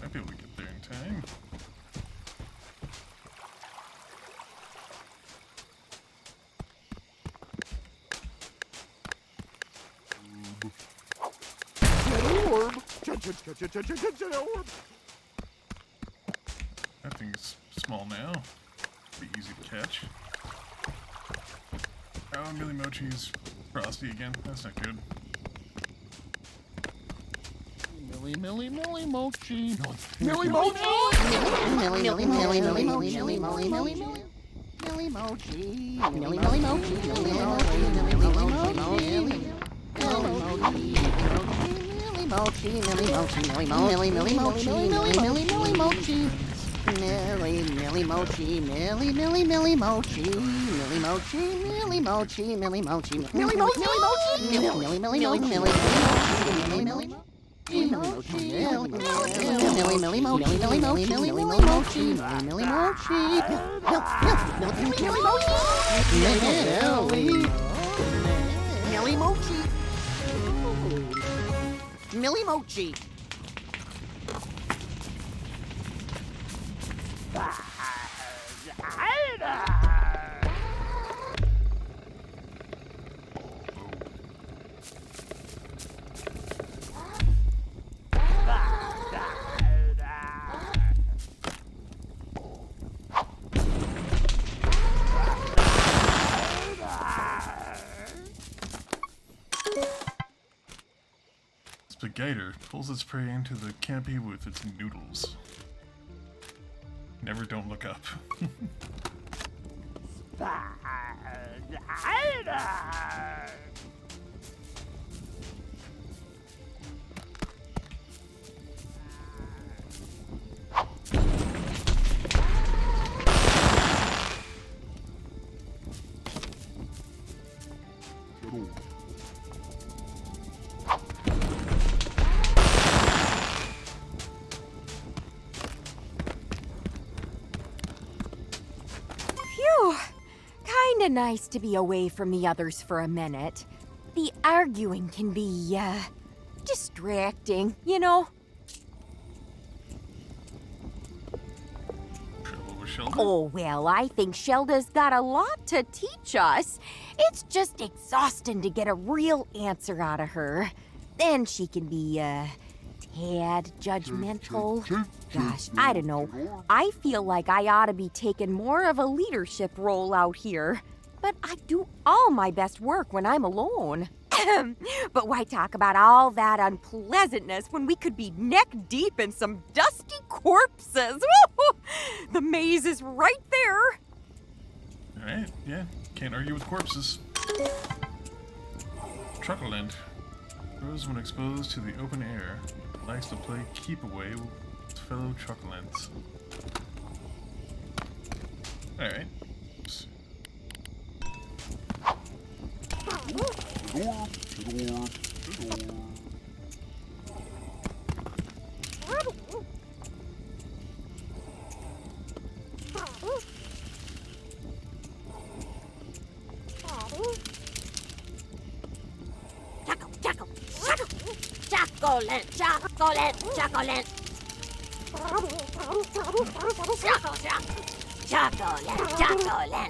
Might be able to get there in time. That thing's small now. Be easy to catch. Oh, Millimochi's frosty again. That's not good. Millie, millie, millie, mochi. Millie mochi. Millie, millie, millie, millie, millie, millie, millie, millie, millie. Millie mochi. Millie, millie mochi. Millie mochi. Millie mochi. Millie mochi. Millie mochi. Millie millie millie mochi. Millie millie millie mochi. Millie millie mochi. Millie millie millie mochi. Millie mochi. Millie mochi. Millie mochi. Millie mochi. Millie millie millie millie mochi. Millie millie. Millie mochi, Millie Millie mochi, Millie mochi, Millie Millie mochi, Millie Millie mochi, Millie mochi, Millie mochi, Millie mochi. Gator pulls its prey into the canopy with its noodles. Never don't look up. Kinda nice to be away from the others for a minute. The arguing can be, distracting, you know? Oh, well, I think Shelda's got a lot to teach us. It's just exhausting to get a real answer out of her. Then she can be, tad judgmental. Gosh, I don't know. I feel like I ought to be taking more of a leadership role out here. But I do all my best work when I'm alone. But why talk about all that unpleasantness when we could be neck deep in some dusty corpses? The maze is right there. Alright, yeah. Can't argue with corpses. Truckleland. Grows when exposed to the open air. Likes to play keep away with fellow trucklands. Alright. Chocolate, chocolate, chocolate. Chocolate, chocolate. Chocolate, chocolate. Chocolate, chocolate.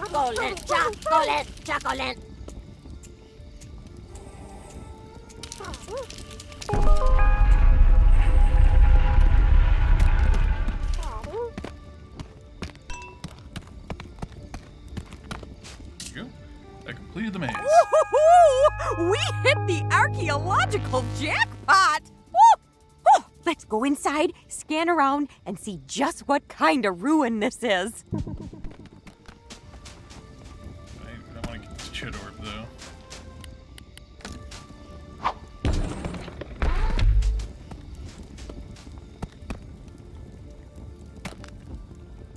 Chocolate, chocolate, chocolate. There you go. I completed the maze. Woo-hoo-hoo! We hit the archaeological jackpot! Woo! Let's go inside, scan around, and see just what kind of ruin this is. I don't want to get this chit orb, though.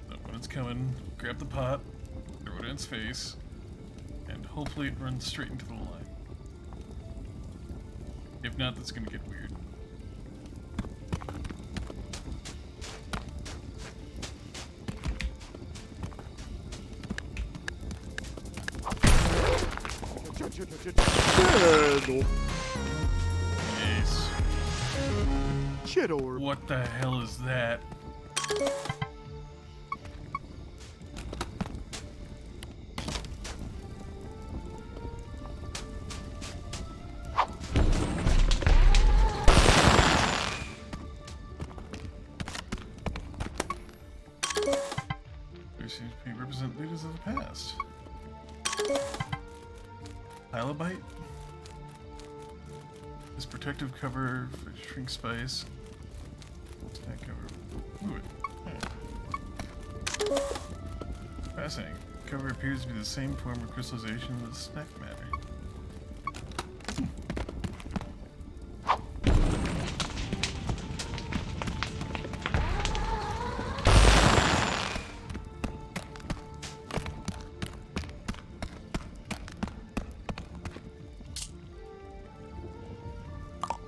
So when it's coming, grab the pot, throw it in its face, and hopefully it runs straight into the line. If not, that's gonna get weird. Ace. Chidor. What the hell is that? There seems to be represent leaders of the past. Pylobite? This protective cover for shrink spice. Snack cover. Move it. Alright. Fascinating. Cover appears to be the same form of crystallization as snack matter.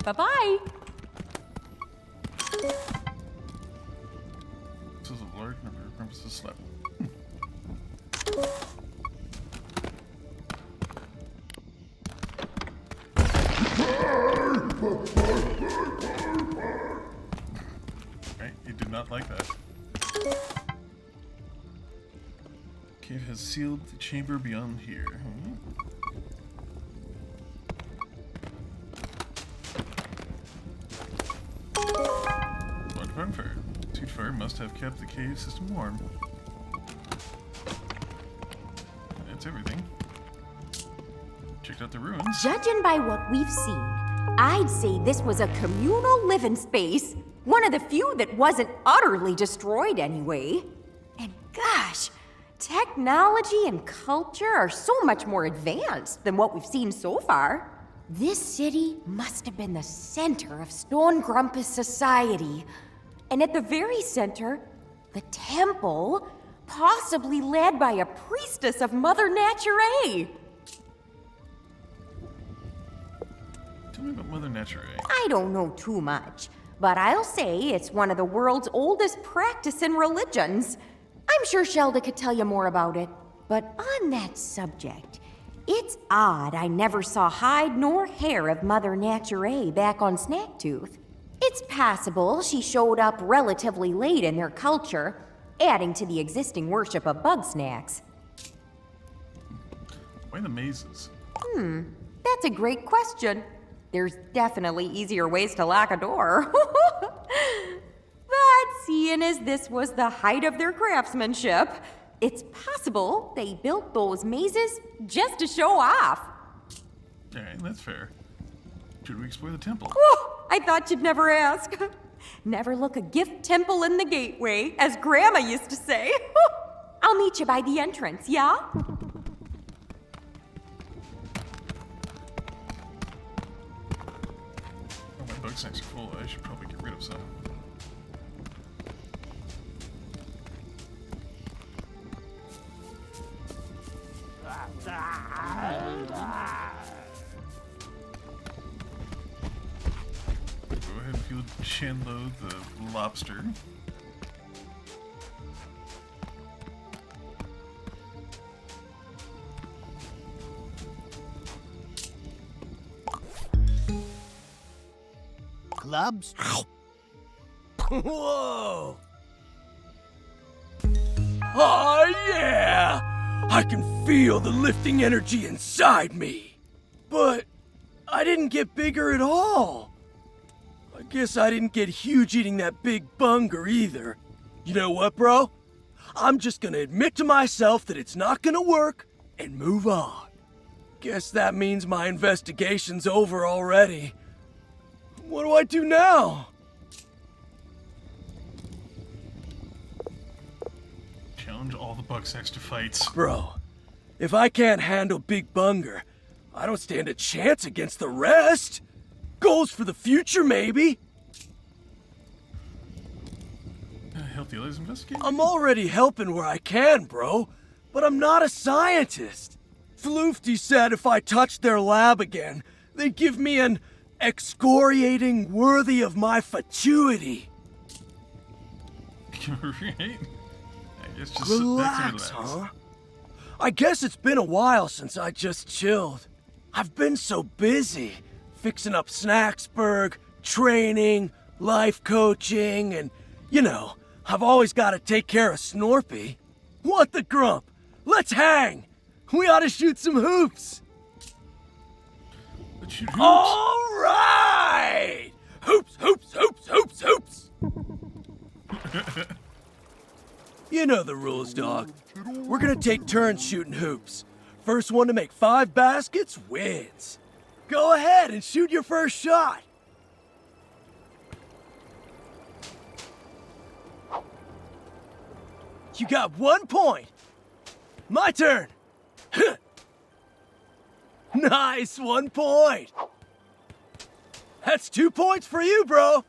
Bye-bye. This is a large number of compasses slept. Right, he did not like that. Cave has sealed the chamber beyond here. Bonfire. Tooth fire must have kept the cave system warm. That's everything. Checked out the ruins. Judging by what we've seen, I'd say this was a communal living space. One of the few that wasn't utterly destroyed anyway. And gosh, technology and culture are so much more advanced than what we've seen so far. This city must have been the center of Stone Grumpus society. And at the very center, the temple, possibly led by a priestess of Mother Nature. Tell me about Mother Nature. I don't know too much, but I'll say it's one of the world's oldest practicing religions. I'm sure Shelda could tell you more about it. But on that subject, it's odd I never saw hide nor hair of Mother Nature back on Snacktooth. It's possible she showed up relatively late in their culture, adding to the existing worship of Bugsnax. Why the mazes? That's a great question. There's definitely easier ways to lock a door. But seeing as this was the height of their craftsmanship, it's possible they built those mazes just to show off. Alright, that's fair. Should we explore the temple? I thought you'd never ask. Never look a gift temple in the gateway, as Grandma used to say. I'll meet you by the entrance, yeah? Oh, my Bugsnax are full. I should probably get rid of some. Go ahead and field Chandlo the lobster. Clubs? Whoa! Oh, yeah! I can feel the lifting energy inside me. But I didn't get bigger at all. I guess I didn't get huge eating that big bunger either. You know what, bro? I'm just gonna admit to myself that it's not gonna work and move on. Guess that means my investigation's over already. What do I do now? Challenge all the Bugsnax to fights. Bro, if I can't handle Big Bunger, I don't stand a chance against the rest. Goals for the future, maybe. Help the others investigate? I'm already helping where I can, bro. But I'm not a scientist. Floofty said if I touched their lab again, they'd give me an excoriating worthy of my fatuity. Right? I guess just Relax, huh? I guess it's been a while since I just chilled. I've been so busy, fixing up Snacksburg, training, life coaching, and, you know, I've always got to take care of Snorpy. What the grump? Let's hang! We ought to shoot some hoops! Let's shoot hoops! All right! Hoops, hoops, hoops, hoops, hoops! You know the rules, dog. We're gonna take turns shooting hoops. First one to make 5 baskets wins. Go ahead and shoot your first shot. You got 1 point. My turn. Nice, 1 point. That's 2 points for you, bro.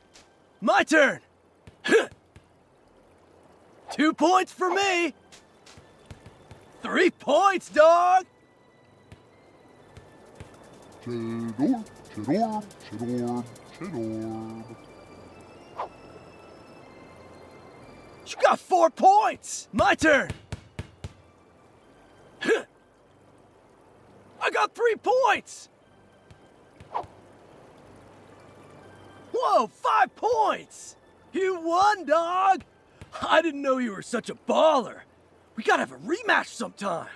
My turn. 2 points for me. 3 points, dog. Chedor, chedor, chedor, chedor. You got 4 points. My turn. I got 3 points. Whoa, 5 points. You won, dog. I didn't know you were such a baller. We gotta have a rematch sometime.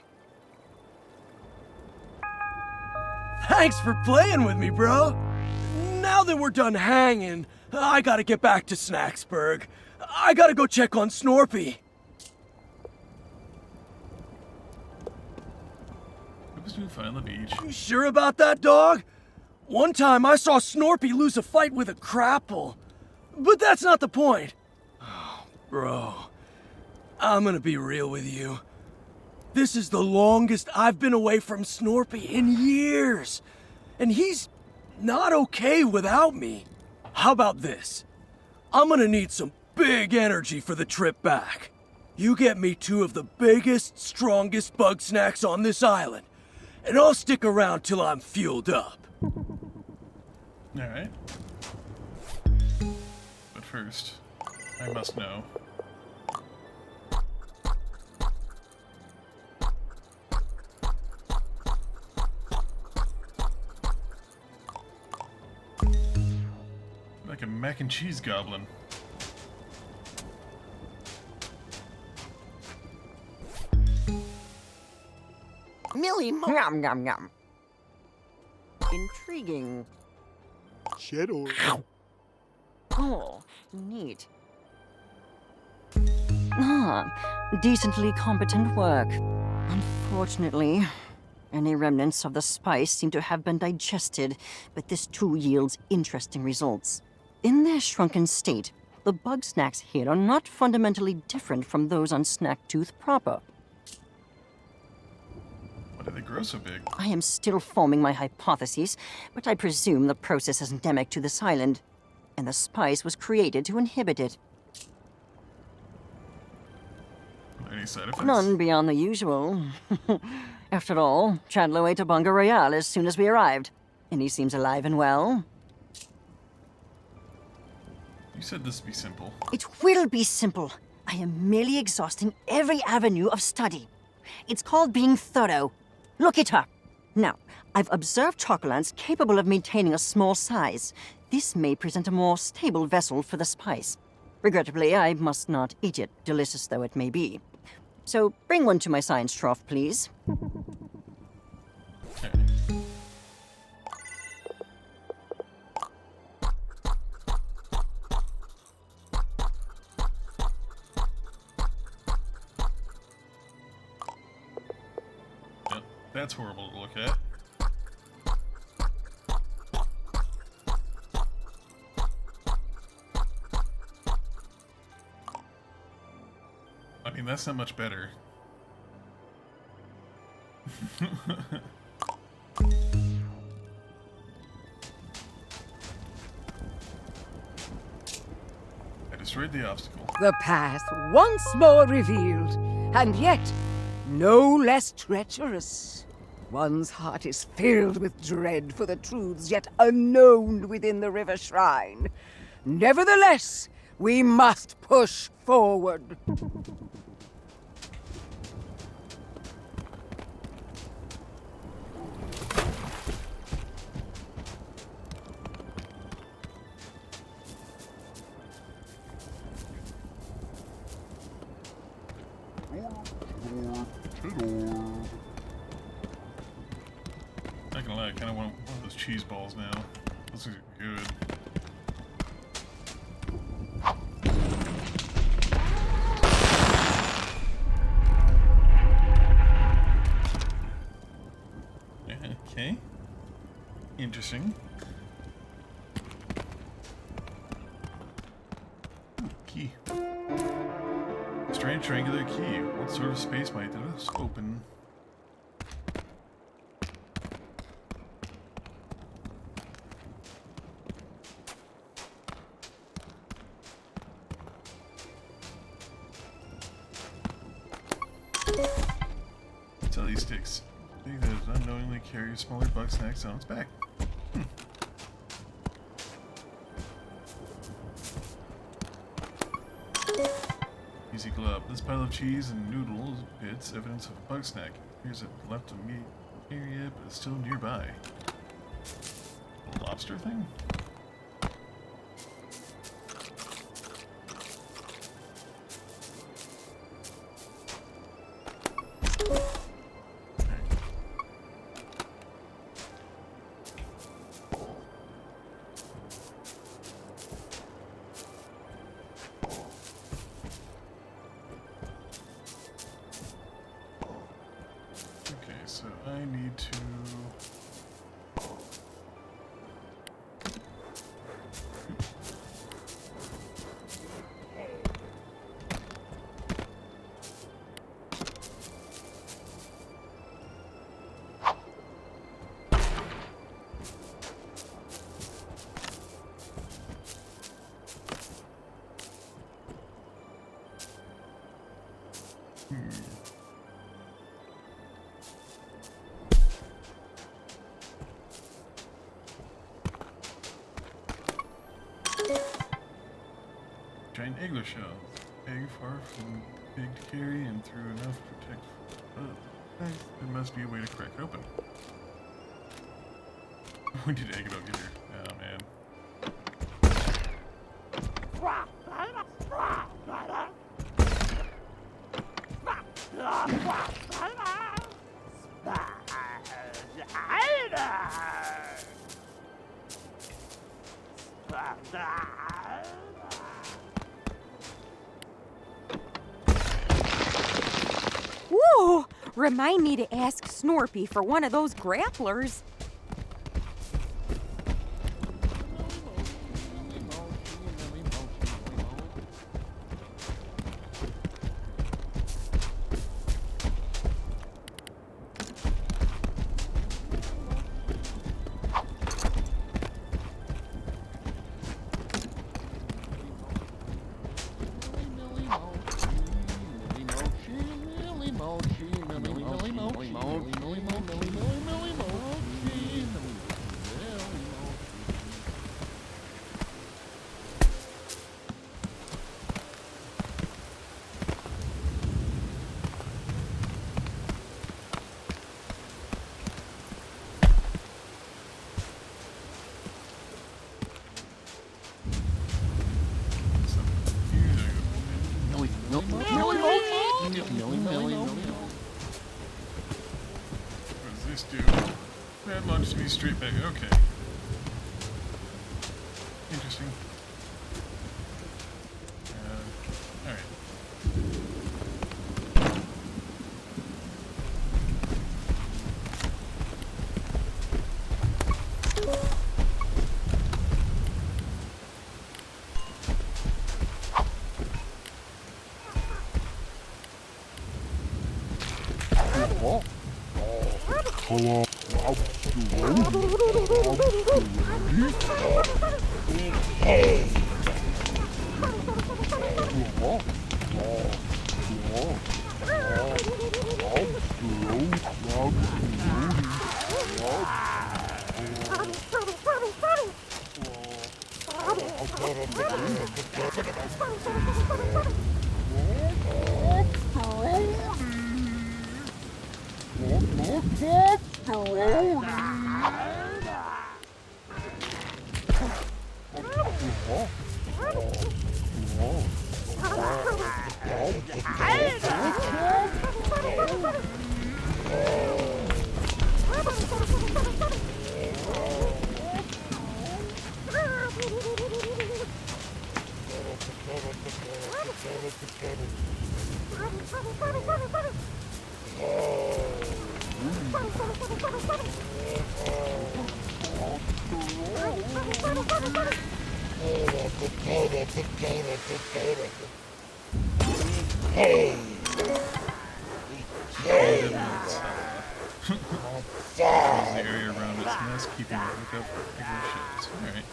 Thanks for playing with me, bro. Now that we're done hanging, I gotta get back to Snacksburg. I gotta go check on Snorpy. It was doing fine on the beach. You sure about that, dog? One time I saw Snorpy lose a fight with a crapple. But that's not the point. Oh, bro, I'm gonna be real with you. This is the longest I've been away from Snorpy in years. And he's not okay without me. How about this? I'm gonna need some big energy for the trip back. You get me 2 of the biggest, strongest Bugsnax on this island, and I'll stick around till I'm fueled up. Alright. But first, I must know. I can mac and cheese goblin. Millie Yum, yum, yum. Intriguing. Cheddar. Oh, neat. Ah, decently competent work. Unfortunately, any remnants of the spice seem to have been digested, but this too yields interesting results. In their shrunken state, the Bugsnax here are not fundamentally different from those on Snacktooth proper. Why do they grow so big? I am still forming my hypotheses, but I presume the process is endemic to this island, and the spice was created to inhibit it. Any side effects? None beyond the usual. After all, Chandler ate a Bunger Royal as soon as we arrived, and he seems alive and well. You said this would be simple. It will be simple. I am merely exhausting every avenue of study. It's called being thorough. Look it up. Now, I've observed chocolants capable of maintaining a small size. This may present a more stable vessel for the spice. Regrettably, I must not eat it, delicious though it may be. So bring one to my science trough, please. Okay. Yep, that's horrible to look at. I mean, that's not much better. I destroyed the obstacle. The path once more revealed, and yet no less treacherous. One's heart is filled with dread for the truths yet unknown within the river shrine. Nevertheless, we must push forward. Not gonna lie, I kinda want one of those cheese balls now. Those are good. Okay. Interesting. Ooh, key. Strange triangular key. What sort of space might this open? Telly sticks. Thing that unknowingly carries smaller Bugsnax on its back. Easy glove. This pile of cheese and noodles bits evidence of a Bugsnax. Here's it left of meat area, but it's still nearby. A lobster thing? So I need to... Giant angler shell. Egg far from big to carry and through enough to protect. There must be a way to crack it open. We need to egg it up here. Oh man. Whoa! Remind me to ask Snorpy for one of those grapplers. What does this do? That launches me straight back. Okay. Interesting. Alright. The area around its nest, keeping a lookout for bigger ships. Alright.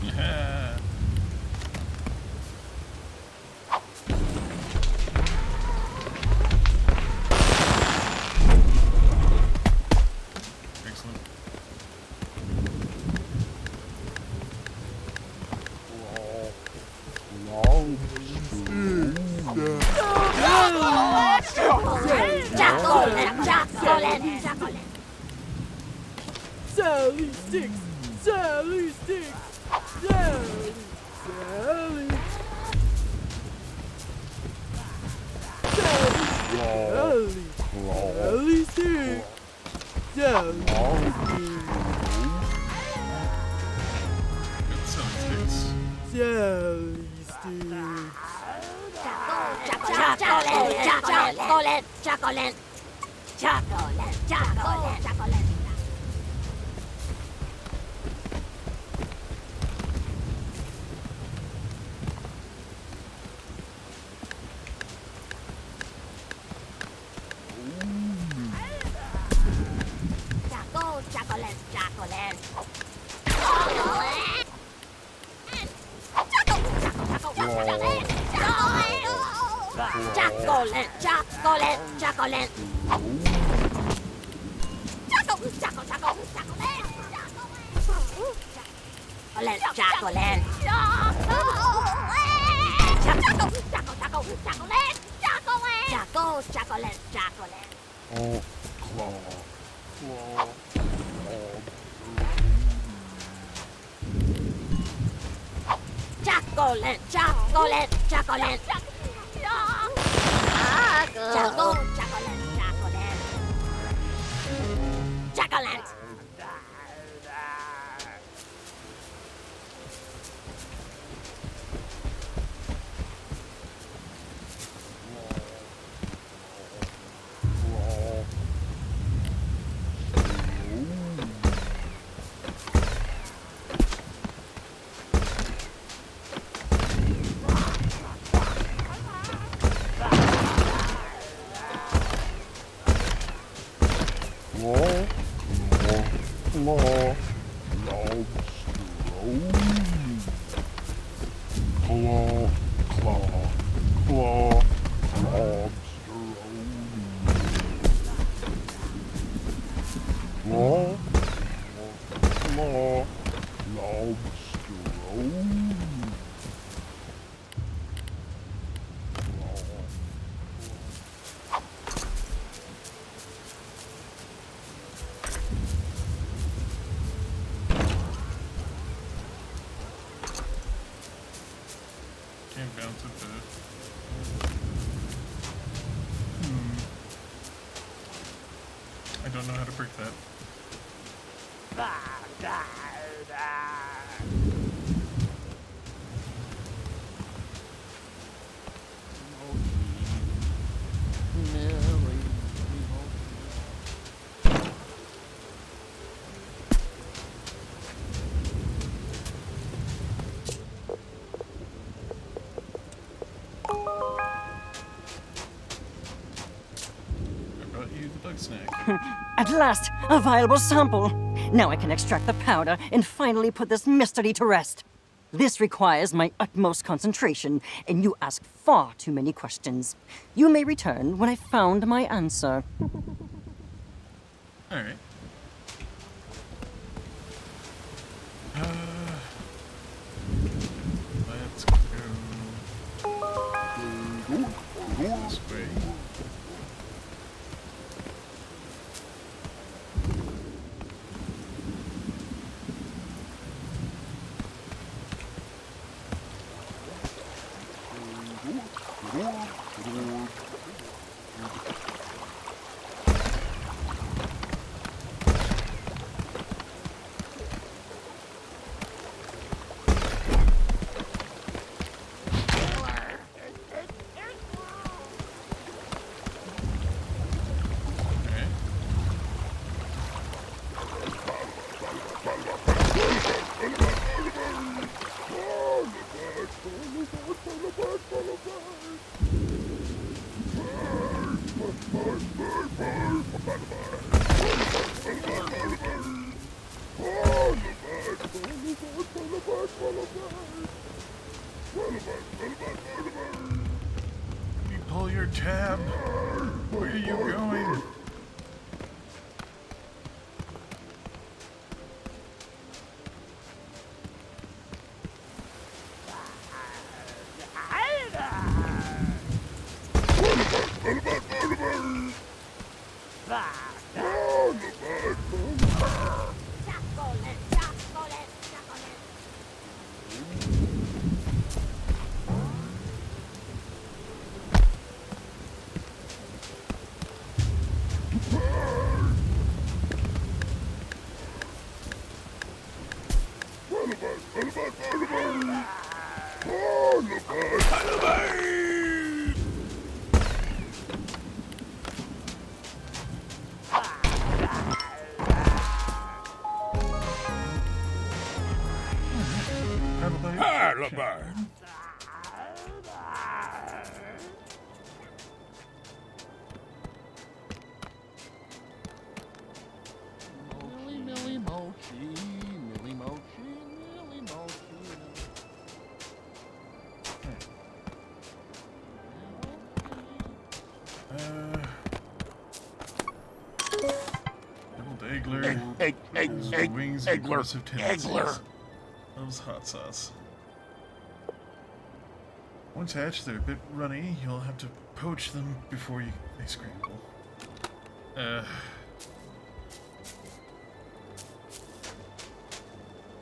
Yeah. Excellent. Sally sticks! Sally sticks! Sally! Sally! Sally! Sally sticks! Good selling sticks. Can't bounce at the... I don't know how to break that. Bugsnax. At last, a viable sample. Now I can extract the powder and finally put this mystery to rest. This requires my utmost concentration, and you ask far too many questions. You may return when I found my answer. All right. Let's go this way. You pull your tab. Where are you going? Millie Mochi, Millie Mochi, Millie Mochi. Deviled Eggler. Wings and aggressive tendencies. Loves hot sauce. Once hatched, they're a bit runny. You'll have to poach them before they scramble.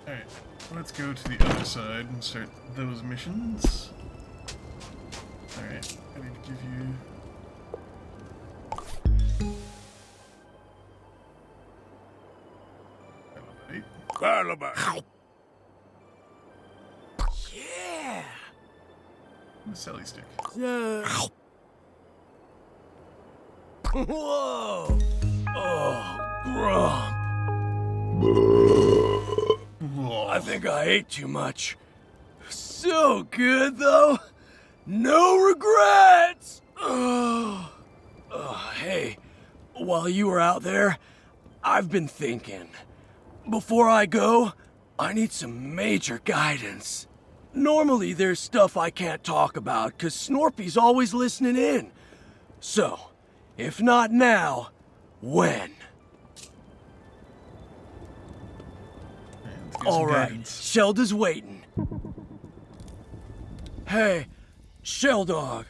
Alright, let's go to the other side and start those missions. Alright, I need to give you... Yeah! A Sally stick. Yeah. Whoa! Oh, Grump. I think I ate too much. So good, though. No regrets! Hey, while you were out there, I've been thinking. Before I go, I need some major guidance. Normally, there's stuff I can't talk about, 'cause Snorpy's always listening in. So, if not now, when? All right, Shelda's waiting. Hey, Sheldog,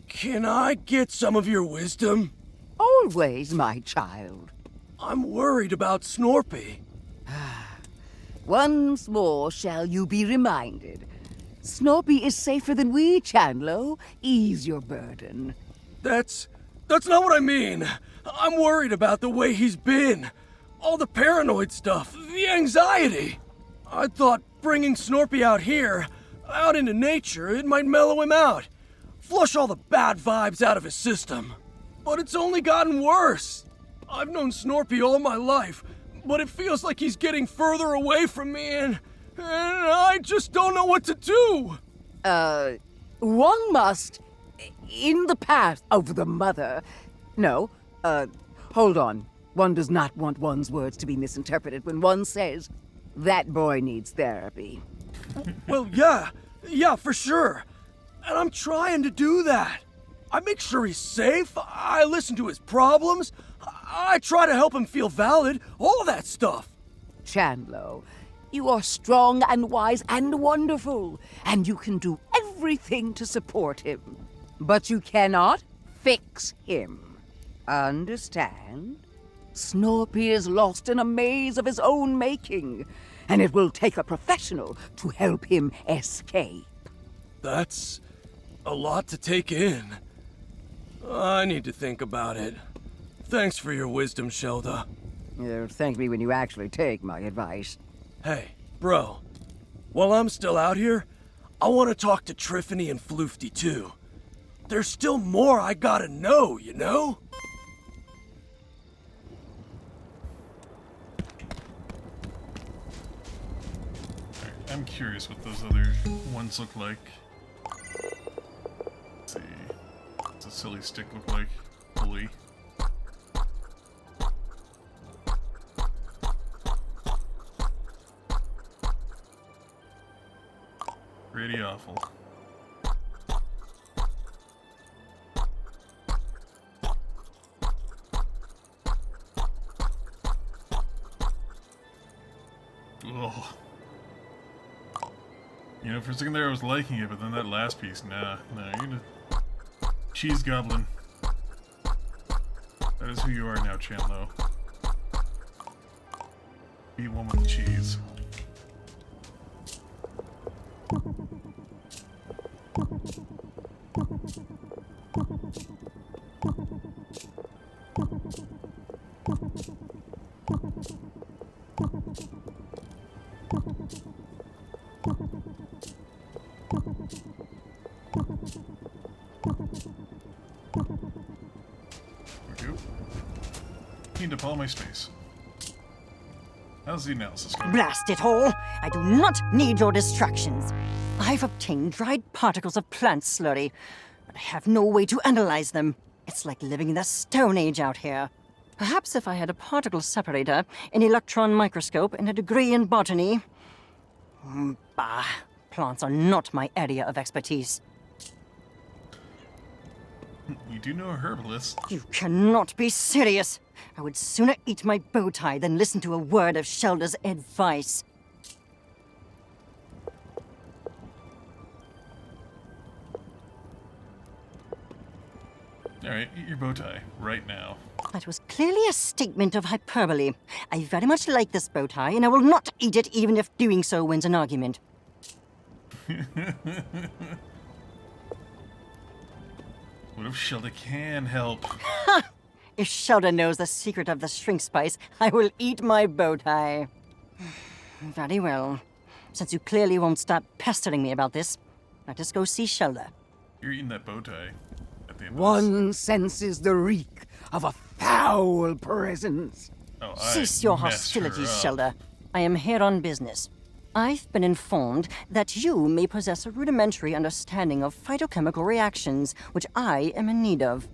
can I get some of your wisdom? Always, my child. I'm worried about Snorpy. Once more shall you be reminded. Snorpy is safer than we, Chandlo. Ease your burden. That's not what I mean. I'm worried about the way he's been. All the paranoid stuff, the anxiety. I thought bringing Snorpy out here, out into nature, it might mellow him out. Flush all the bad vibes out of his system. But it's only gotten worse. I've known Snorpy all my life, but it feels like he's getting further away from me and I just don't know what to do. One must, in the path of the mother. No, hold on. One does not want one's words to be misinterpreted when one says, that boy needs therapy. Well, yeah, for sure. And I'm trying to do that. I make sure he's safe, I listen to his problems, I try to help him feel valid, all that stuff. Chandlo, you are strong and wise and wonderful, and you can do everything to support him. But you cannot fix him. Understand? Snorpy is lost in a maze of his own making, and it will take a professional to help him escape. That's a lot to take in. I need to think about it. Thanks for your wisdom, Shelda. Thank me when you actually take my advice. Hey, bro. While I'm still out here, I want to talk to Triffany and Floofty too. There's still more I gotta know, you know? I'm curious what those other ones look like. Let's see. What's a silly stick look like? Bully. Pretty awful. Ugh. You know, for a second there I was liking it, but then that last piece, nah, you're gonna... Cheese Goblin. That is who you are now, Chandlo. Be one with the cheese. up all my space. How's the analysis going? Blast it all! I do not need your distractions. I've obtained dried particles of plant slurry, but I have no way to analyze them. It's like living in the Stone Age out here. Perhaps if I had a particle separator, an electron microscope, and a degree in botany. Bah, plants are not my area of expertise. We do know a herbalist. You cannot be serious. I would sooner eat my bow tie than listen to a word of Shelda's advice. Alright, eat your bow tie. Right now. That was clearly a statement of hyperbole. I very much like this bow tie, and I will not eat it even if doing so wins an argument. What if Shelda can help? Ha! If Shelda knows the secret of the shrink spice, I will eat my bow tie. Very well. Since you clearly won't stop pestering me about this, let us go see Shelda. You're eating that bow tie at the end of One senses the reek of a foul presence. Oh, Cease your hostilities, Shelda. I am here on business. I've been informed that you may possess a rudimentary understanding of phytochemical reactions, which I am in need of.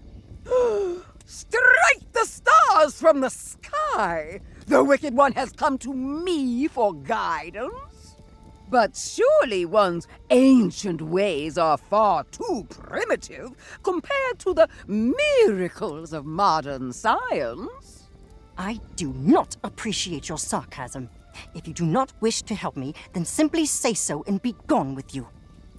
Strike the stars from the sky! The Wicked One has come to me for guidance. But surely one's ancient ways are far too primitive compared to the miracles of modern science. I do not appreciate your sarcasm. If you do not wish to help me, then simply say so and be gone with you.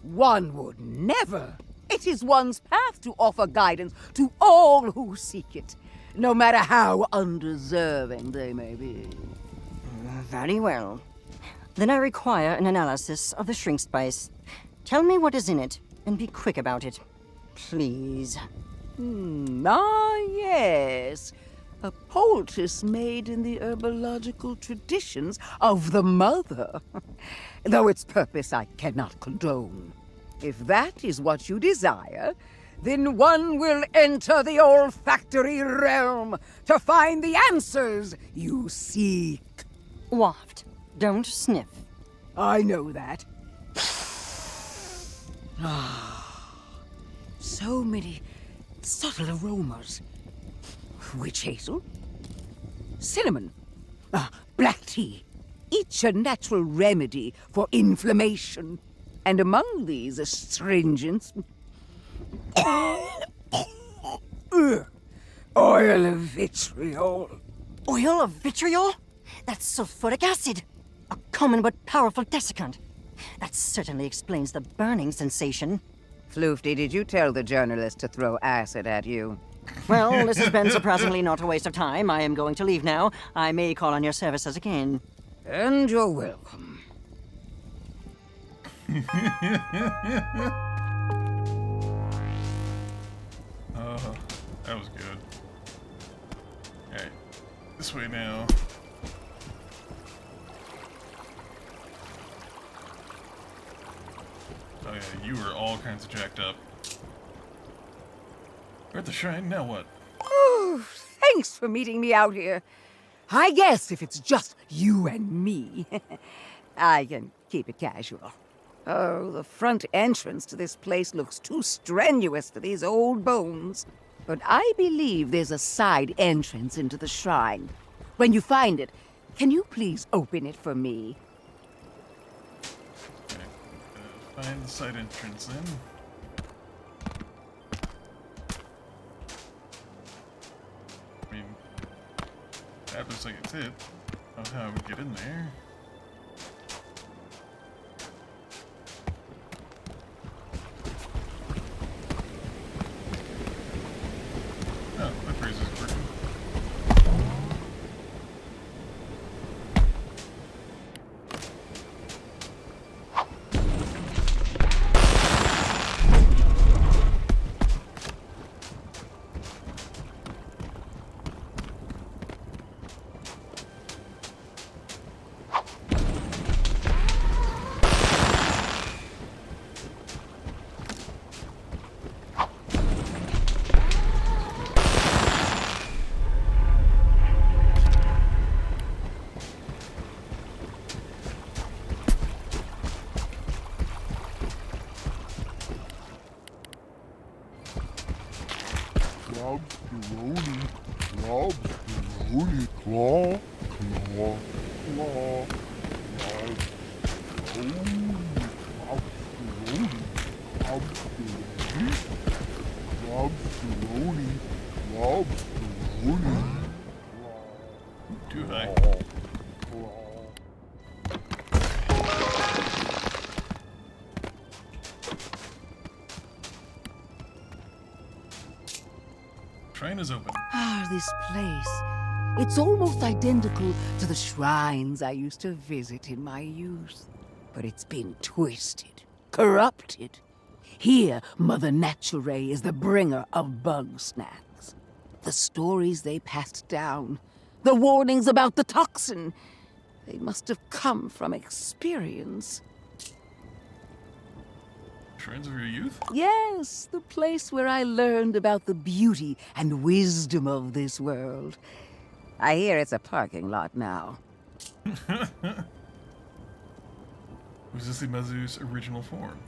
One would never. It is one's path to offer guidance to all who seek it, no matter how undeserving they may be. Very well. Then I require an analysis of the shrink spice. Tell me what is in it, and be quick about it. Please. Yes. A poultice made in the herbological traditions of the mother. Though its purpose I cannot condone. If that is what you desire, then one will enter the olfactory realm to find the answers you seek. Waft. Don't sniff. I know that. So many subtle aromas. Witch hazel, cinnamon, black tea, each a natural remedy for inflammation. And among these astringents, oil of vitriol. Oil of vitriol? That's sulfuric acid. A common but powerful desiccant. That certainly explains the burning sensation. Floofty, did you tell the journalist to throw acid at you? Well, this has been surprisingly not a waste of time. I am going to leave now. I may call on your services again. And you're welcome. Oh, that was good. Alright, this way now. Oh yeah, you were all kinds of jacked up. We're at the shrine, now what? Oh, thanks for meeting me out here. I guess if it's just you and me, I can keep it casual. Oh, the front entrance to this place looks too strenuous for these old bones. But I believe there's a side entrance into the shrine. When you find it, can you please open it for me? Okay, find the side entrance then. I mean, that looks like it's it. I don't know how I would get in there. Oh, that breeze is working. Lobsteroni, claw, claw, claw. Too high. Shrine is open. Ah, this place. It's almost identical to the shrines I used to visit in my youth. But it's been twisted, corrupted. Here, Mother Nature is the bringer of Bugsnax. The stories they passed down, the warnings about the toxin, they must have come from experience. Shrines of your youth? Yes, the place where I learned about the beauty and wisdom of this world. I hear it's a parking lot now. Was this the Mazu's original form?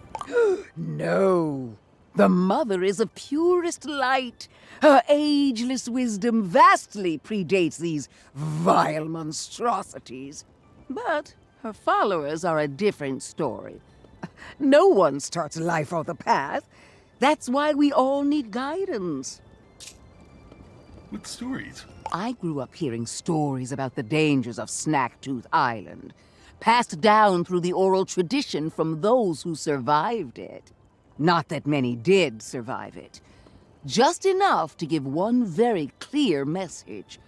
No. The mother is of purest light. Her ageless wisdom vastly predates these vile monstrosities. But her followers are a different story. No one starts life on the path. That's why we all need guidance. What stories? I grew up hearing stories about the dangers of Snacktooth Island, passed down through the oral tradition from those who survived it. Not that many did survive it. Just enough to give one very clear message.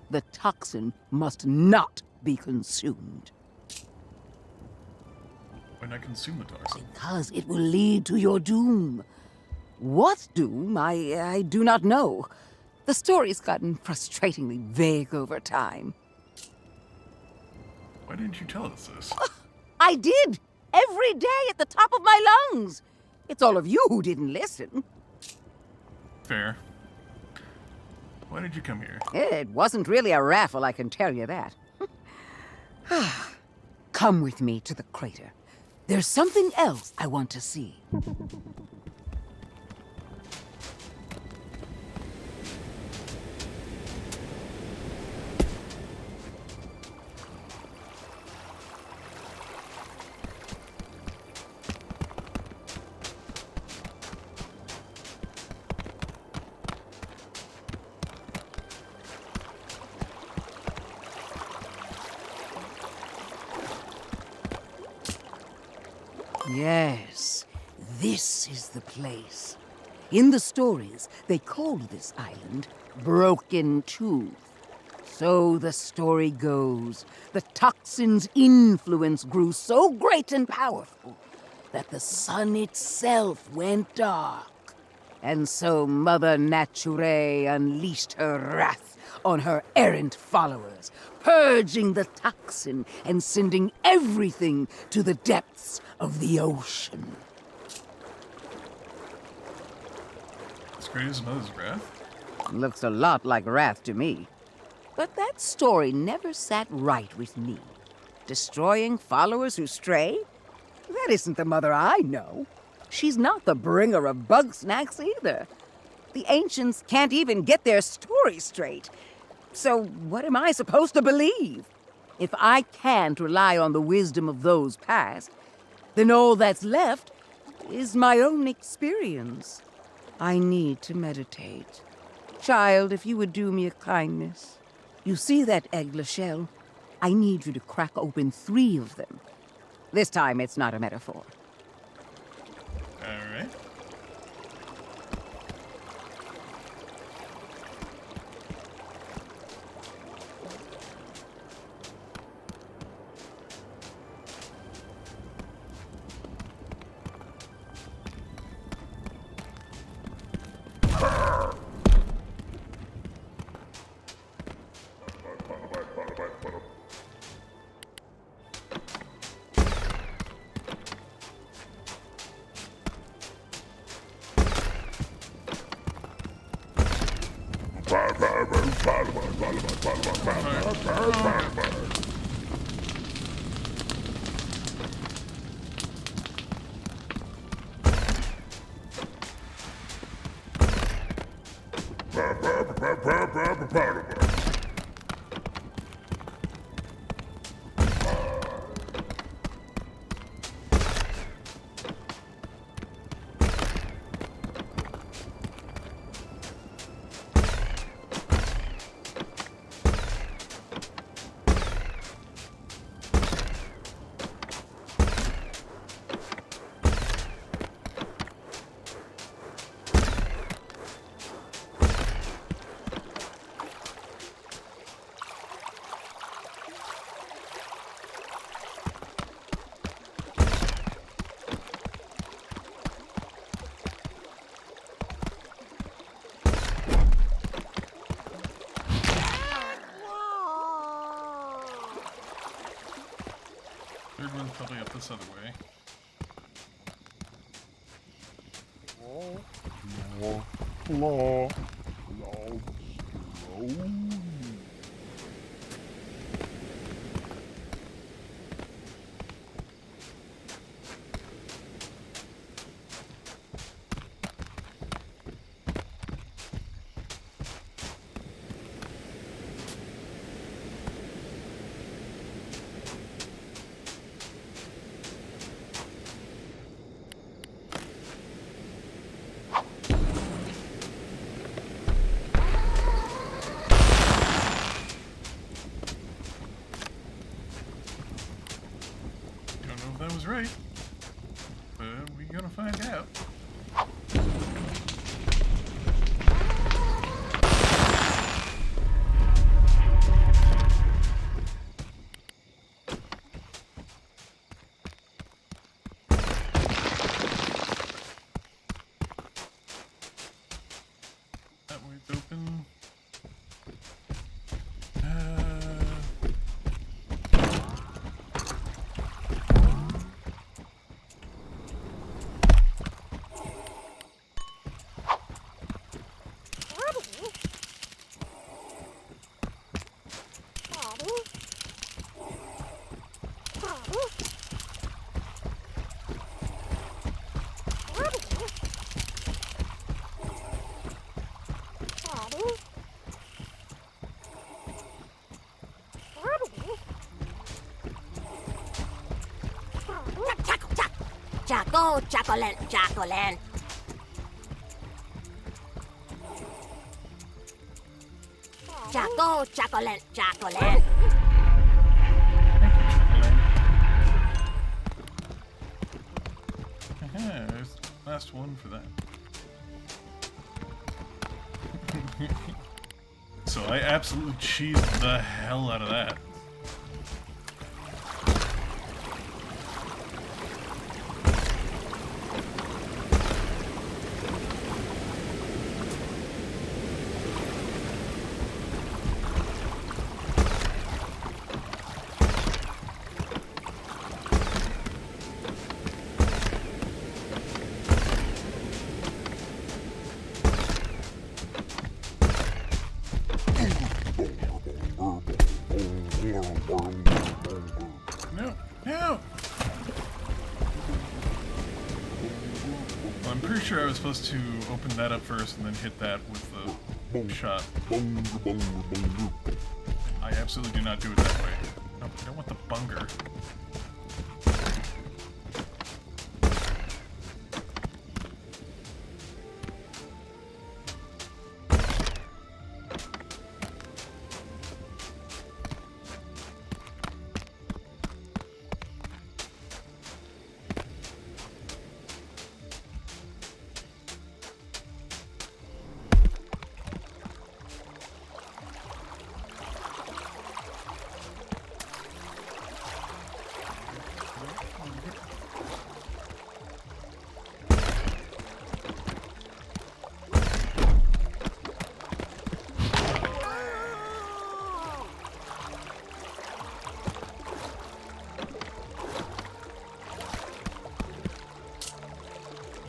The toxin must not be consumed. Why not consume the toxin? Because it will lead to your doom. What doom, I do not know. The story's gotten frustratingly vague over time. Why didn't you tell us this? I did! Every day at the top of my lungs! It's all of you who didn't listen. Fair. Why did you come here? It wasn't really a raffle, I can tell you that. Come with me to the crater. There's something else I want to see. Yes, this is the place. In the stories, they called this island Broken Tooth. So the story goes, the toxin's influence grew so great and powerful that the sun itself went dark. And so Mother Nature unleashed her wrath on her errant followers, purging the toxin and sending everything to the depths of the ocean. As great as Mother's wrath? Looks a lot like wrath to me. But that story never sat right with me. Destroying followers who stray? That isn't the Mother I know. She's not the bringer of Bugsnax either. The ancients can't even get their story straight. So what am I supposed to believe? If I can't rely on the wisdom of those past, then all that's left is my own experience. I need to meditate. Child, if you would do me a kindness. You see that eggler shell? I need you to crack open 3 of them. This time it's not a metaphor. All right. Third one's probably up this other way. That was right, but we're gonna find out. That way's open. Chaco, Chacolan, Chacolan. Chaco, Chacolan, Chacolan. There's the last one for that. So I absolutely cheesed the hell out of that. No! Well, I'm pretty sure I was supposed to open that up first and then hit that with the shot. I absolutely do not do it that way. No, I don't want the bunger.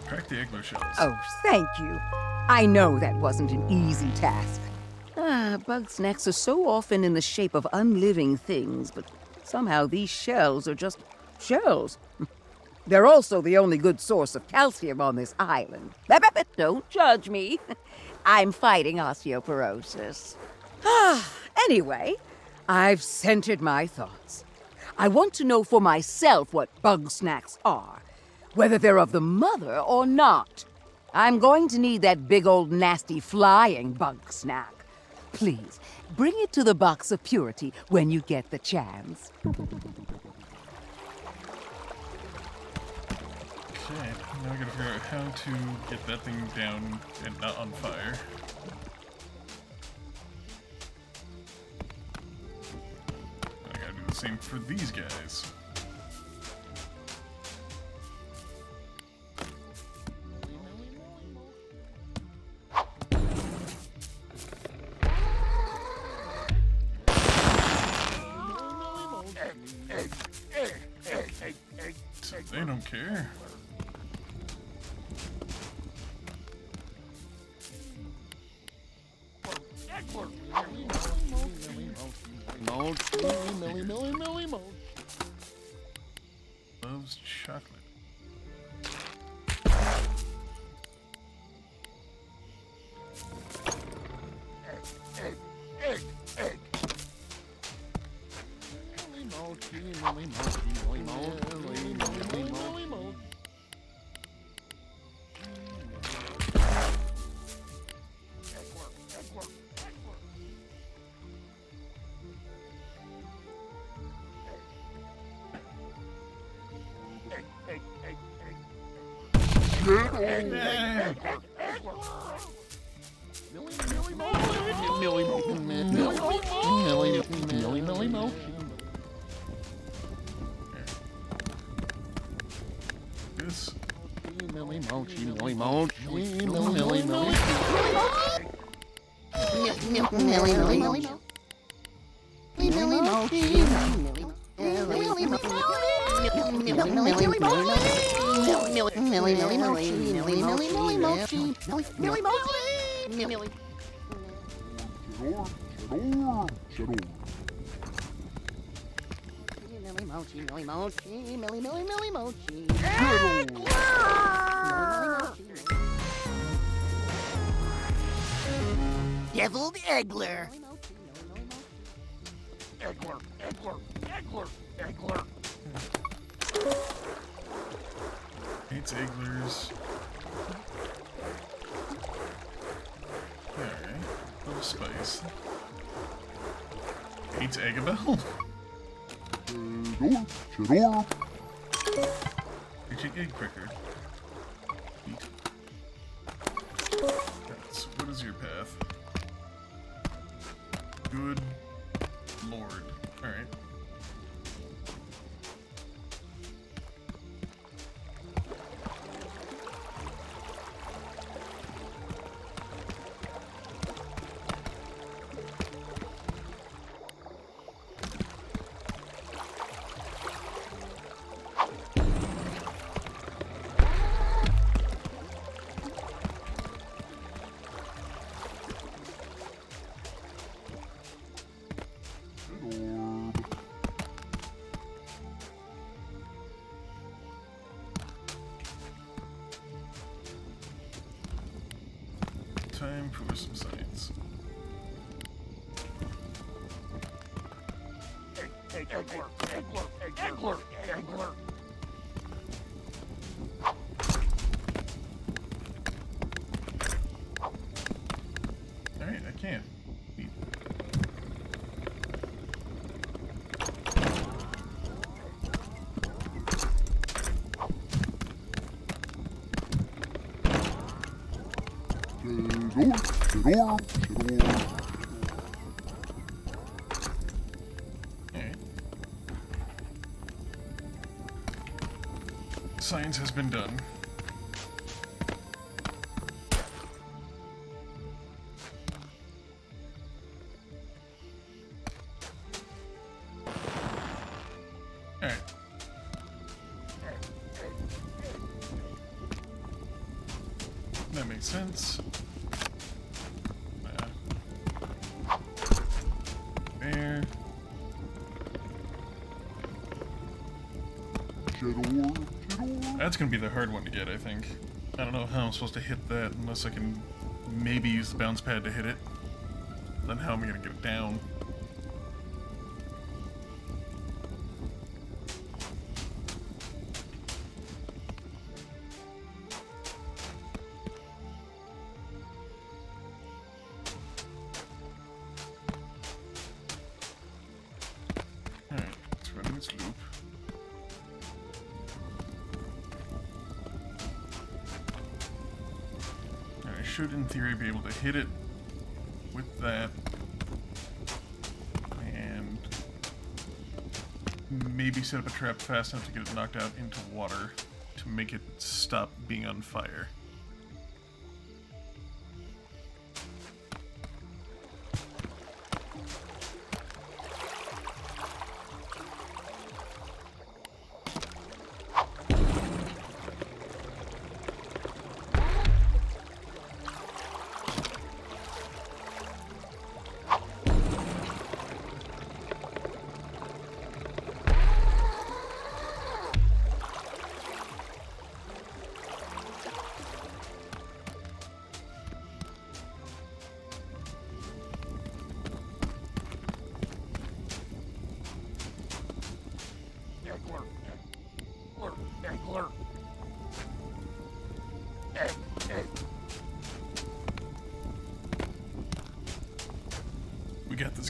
Crack the Igloo shells. Oh, thank you. I know that wasn't an easy task. Bugsnax are so often in the shape of unliving things, but somehow these shells are just shells. They're also the only good source of calcium on this island. Don't judge me. I'm fighting osteoporosis. Anyway, I've centered my thoughts. I want to know for myself what Bugsnax are, whether they're of the mother or not. I'm going to need that big old nasty flying Bugsnax. Please, bring it to the box of purity when you get the chance. Okay, now I gotta figure out how to get that thing down and not on fire. I gotta do the same for these guys. They don't care. Loves chocolate. This. Millie mochi, millie mochi, millie millie millie Deviled Eggler. Eggler, Eggler, Eggler, Eggler. Hates Egglers. Alright. A little spice. Hates Agabel. Reaching egg quicker. Eat. That's, what is your path? Good lord. Alright. Time for some science. Eggler, Eggler, Eggler, Eggler. Alright, I can't. Eat. Alright. Science has been done. Alright. That makes sense. There. That's gonna be the hard one to get, I think. I don't know how I'm supposed to hit that unless I can maybe use the bounce pad to hit it. Then how am I gonna get it down? Alright, it's running its loop. I should, in theory, be able to hit it with that. And maybe set up a trap fast enough to get it knocked out into water to make it stop being on fire.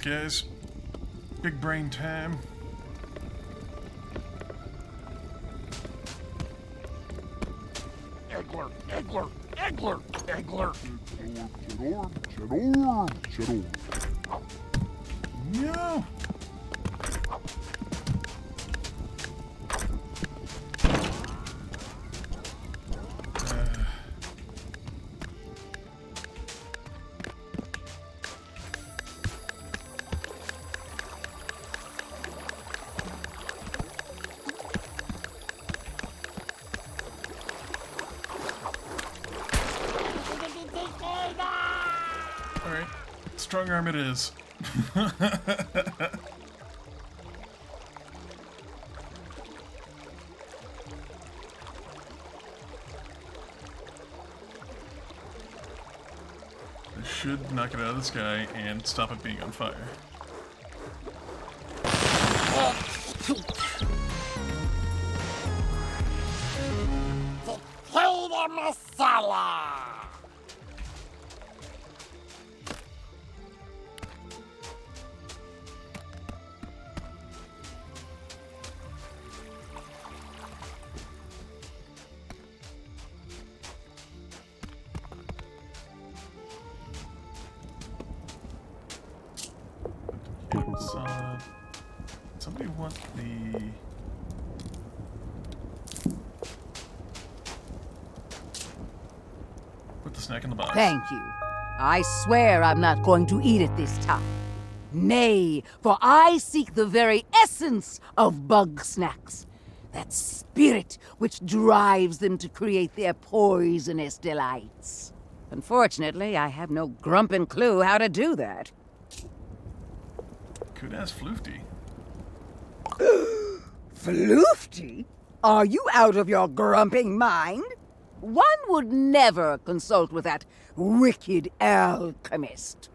guys. Big brain time. Eggler, Eggler, Eggler, Eggler. No! Alright, strong arm it is. I should knock it out of the sky and stop it being on fire. Potato masala. Solid. Somebody want the... Put the snack in the box. Thank you. I swear I'm not going to eat it this time. Nay, for I seek the very essence of Bugsnax. That spirit which drives them to create their poisonous delights. Unfortunately, I have no grumpin' clue how to do that. Could ask Floofty. Floofty? Are you out of your grumping mind? One would never consult with that wicked alchemist.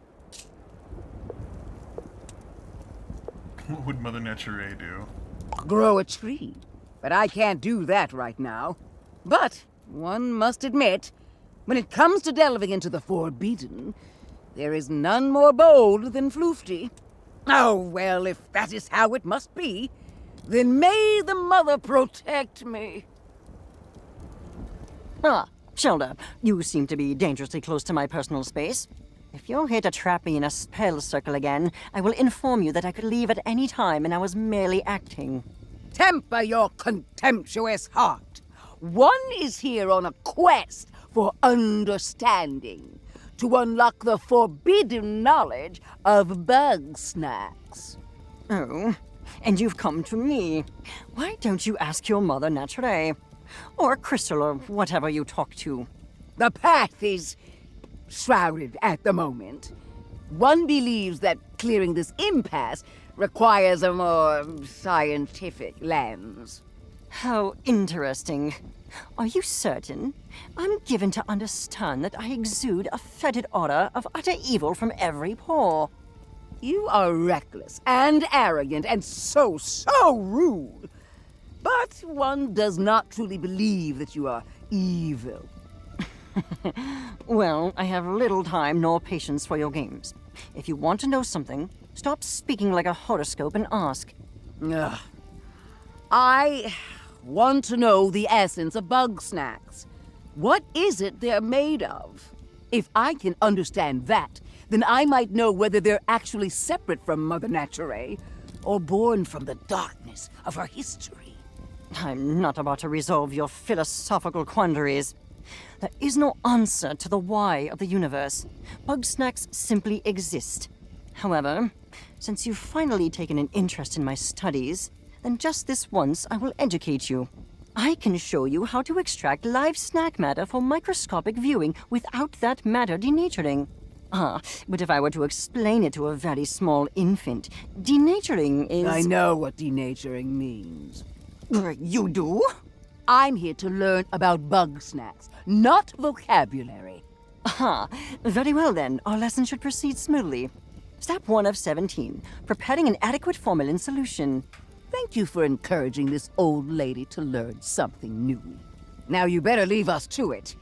What would Mother Nature do? Grow a tree. But I can't do that right now. But one must admit, when it comes to delving into the forbidden, there is none more bold than Floofty. Oh, well, if that is how it must be, then may the Mother protect me. Ah, Shelda, you seem to be dangerously close to my personal space. If you're here to trap me in a spell circle again, I will inform you that I could leave at any time and I was merely acting. Temper your contemptuous heart. One is here on a quest for understanding, to unlock the forbidden knowledge of Bugsnax. Oh, and you've come to me. Why don't you ask your Mother Nature? Or Crystal, or whatever you talk to. The path is shrouded at the moment. One believes that clearing this impasse requires a more scientific lens. How interesting. Are you certain? I'm given to understand that I exude a fetid aura of utter evil from every pore. You are reckless and arrogant and so rude. But one does not truly believe that you are evil. Well, I have little time nor patience for your games. If you want to know something, stop speaking like a horoscope and ask. Ugh. I want to know the essence of Bugsnax. What is it they're made of? If I can understand that, then I might know whether they're actually separate from Mother Nature, or born from the darkness of her history. I'm not about to resolve your philosophical quandaries. There is no answer to the why of the universe. Bugsnax simply exist. However, since you've finally taken an interest in my studies, then just this once I will educate you. I can show you how to extract live snack matter for microscopic viewing without that matter denaturing. Ah, but if I were to explain it to a very small infant, denaturing is... I know what denaturing means. You do? I'm here to learn about Bugsnax, not vocabulary. Ah, very well then. Our lesson should proceed smoothly. Step 1 of 17, preparing an adequate formalin solution. Thank you for encouraging this old lady to learn something new. Now you better leave us to it.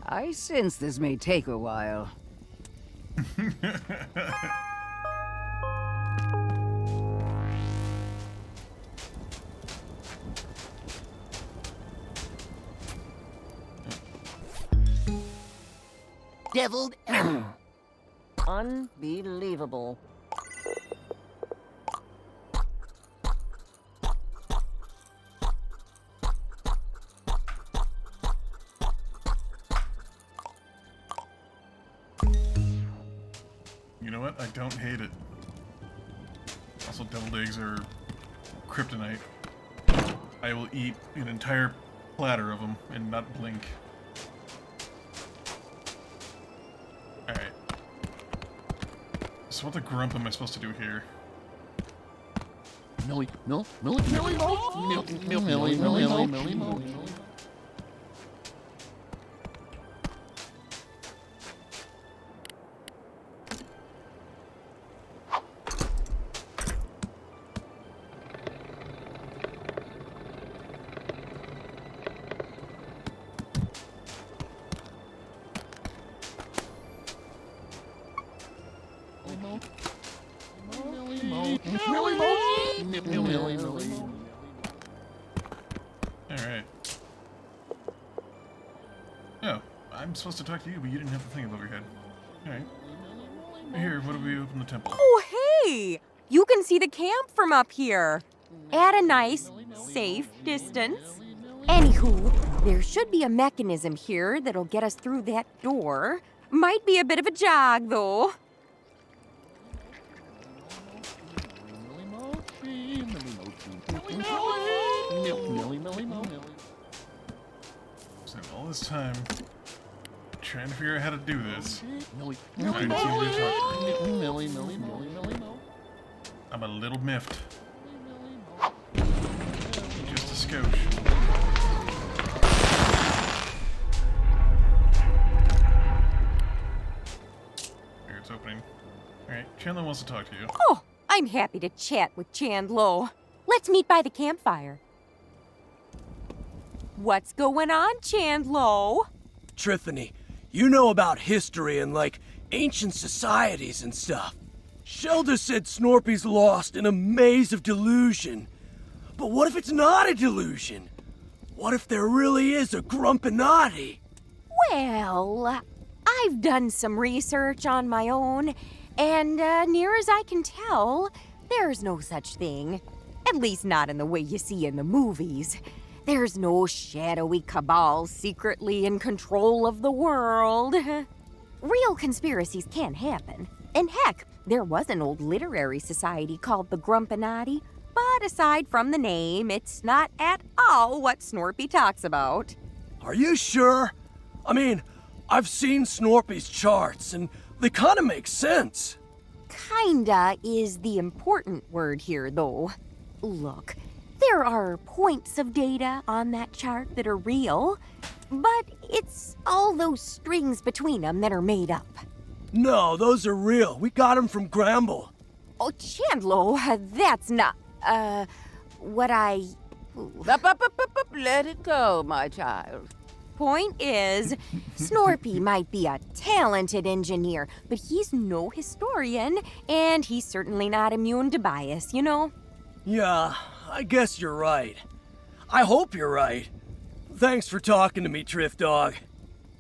I sense this may take a while. deviled apple. Unbelievable. You know what? I don't hate it. Also, deviled eggs are kryptonite. I will eat an entire platter of them and not blink. Alright. So what the grump am I supposed to do here? Millie Mo. Alright. Oh, I'm supposed to talk to you, but you didn't have the thing above your head. Alright. Here, what do we open the temple? Oh, hey! You can see the camp from up here. At a nice, safe distance. Anywho, there should be a mechanism here that'll get us through that door. Might be a bit of a jog, though. Spent all this time trying to figure out how to do this. I'm a little miffed. Just a skosh. Here, it's opening. Alright, Chandler wants to talk to you. Oh, I'm happy to chat with Chandlo. Let's meet by the campfire. What's going on, Chandlo? Trithany, you know about history and, like, ancient societies and stuff. Shelda said Snorpy's lost in a maze of delusion. But what if it's not a delusion? What if there really is a Grumpinati? Well, I've done some research on my own, and near as I can tell, there's no such thing. At least not in the way you see in the movies. There's no shadowy cabal secretly in control of the world. Real conspiracies can happen. And heck, there was an old literary society called the Grumpinati, but aside from the name, it's not at all what Snorpy talks about. Are you sure? I mean, I've seen Snorpy's charts, and they kind of make sense. Kinda is the important word here, though. Look, there are points of data on that chart that are real, but it's all those strings between them that are made up. No, those are real. We got them from Gramble. Oh, Chandlo, that's not, what I... Let it go, my child. Point is, Snorpy might be a talented engineer, but he's no historian, and he's certainly not immune to bias, you know? Yeah, I guess you're right. I hope you're right. Thanks for talking to me, Triff Dog.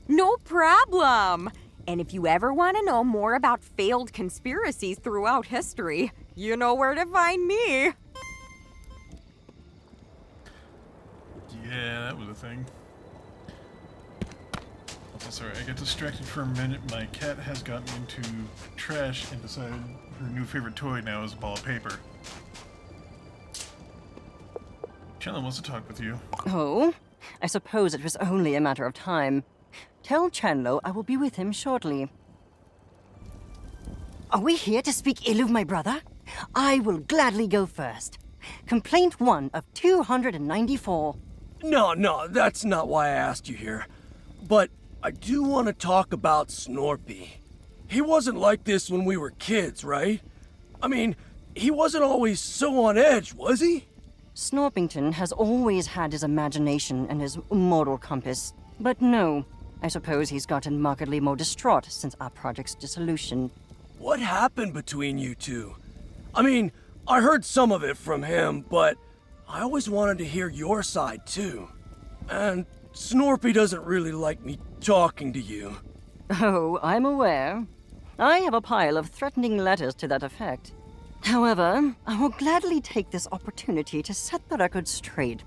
No problem. And if you ever want to know more about failed conspiracies throughout history, you know where to find me. Yeah, that was a thing. Also, sorry, I got distracted for a minute. My cat has gotten into trash and decided her new favorite toy now is a ball of paper. Chandler wants to talk with you. Oh? I suppose it was only a matter of time. Tell Chandlo I will be with him shortly. Are we here to speak ill of my brother? I will gladly go first. Complaint 1 of 294. No, that's not why I asked you here. But I do want to talk about Snorpy. He wasn't like this when we were kids, right? I mean, he wasn't always so on edge, was he? Snorpington has always had his imagination and his moral compass. But no, I suppose he's gotten markedly more distraught since our project's dissolution. What happened between you two? I mean, I heard some of it from him, but I always wanted to hear your side too. And Snorpy doesn't really like me talking to you. Oh, I'm aware. I have a pile of threatening letters to that effect. However, I will gladly take this opportunity to set the record straight.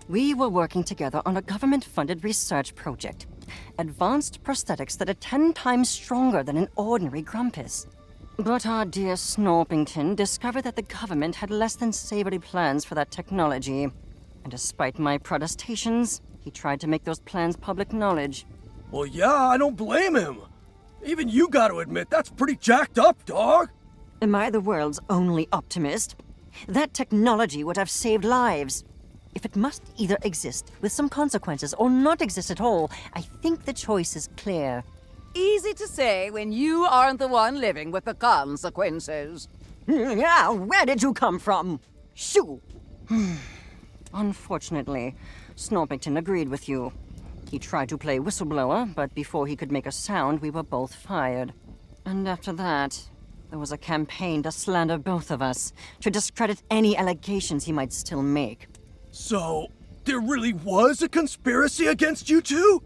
We were working together on a government-funded research project. Advanced prosthetics that are 10 times stronger than an ordinary Grumpus. But our dear Snorpington discovered that the government had less than savory plans for that technology. And despite my protestations, he tried to make those plans public knowledge. Well, yeah, I don't blame him. Even you gotta admit, that's pretty jacked up, dog. Am I the world's only optimist? That technology would have saved lives. If it must either exist with some consequences or not exist at all, I think the choice is clear. Easy to say when you aren't the one living with the consequences. Yeah, where did you come from? Shoo! Unfortunately, Snorpington agreed with you. He tried to play whistleblower, but before he could make a sound, we were both fired. And after that, there was a campaign to slander both of us, to discredit any allegations he might still make. So, there really was a conspiracy against you two?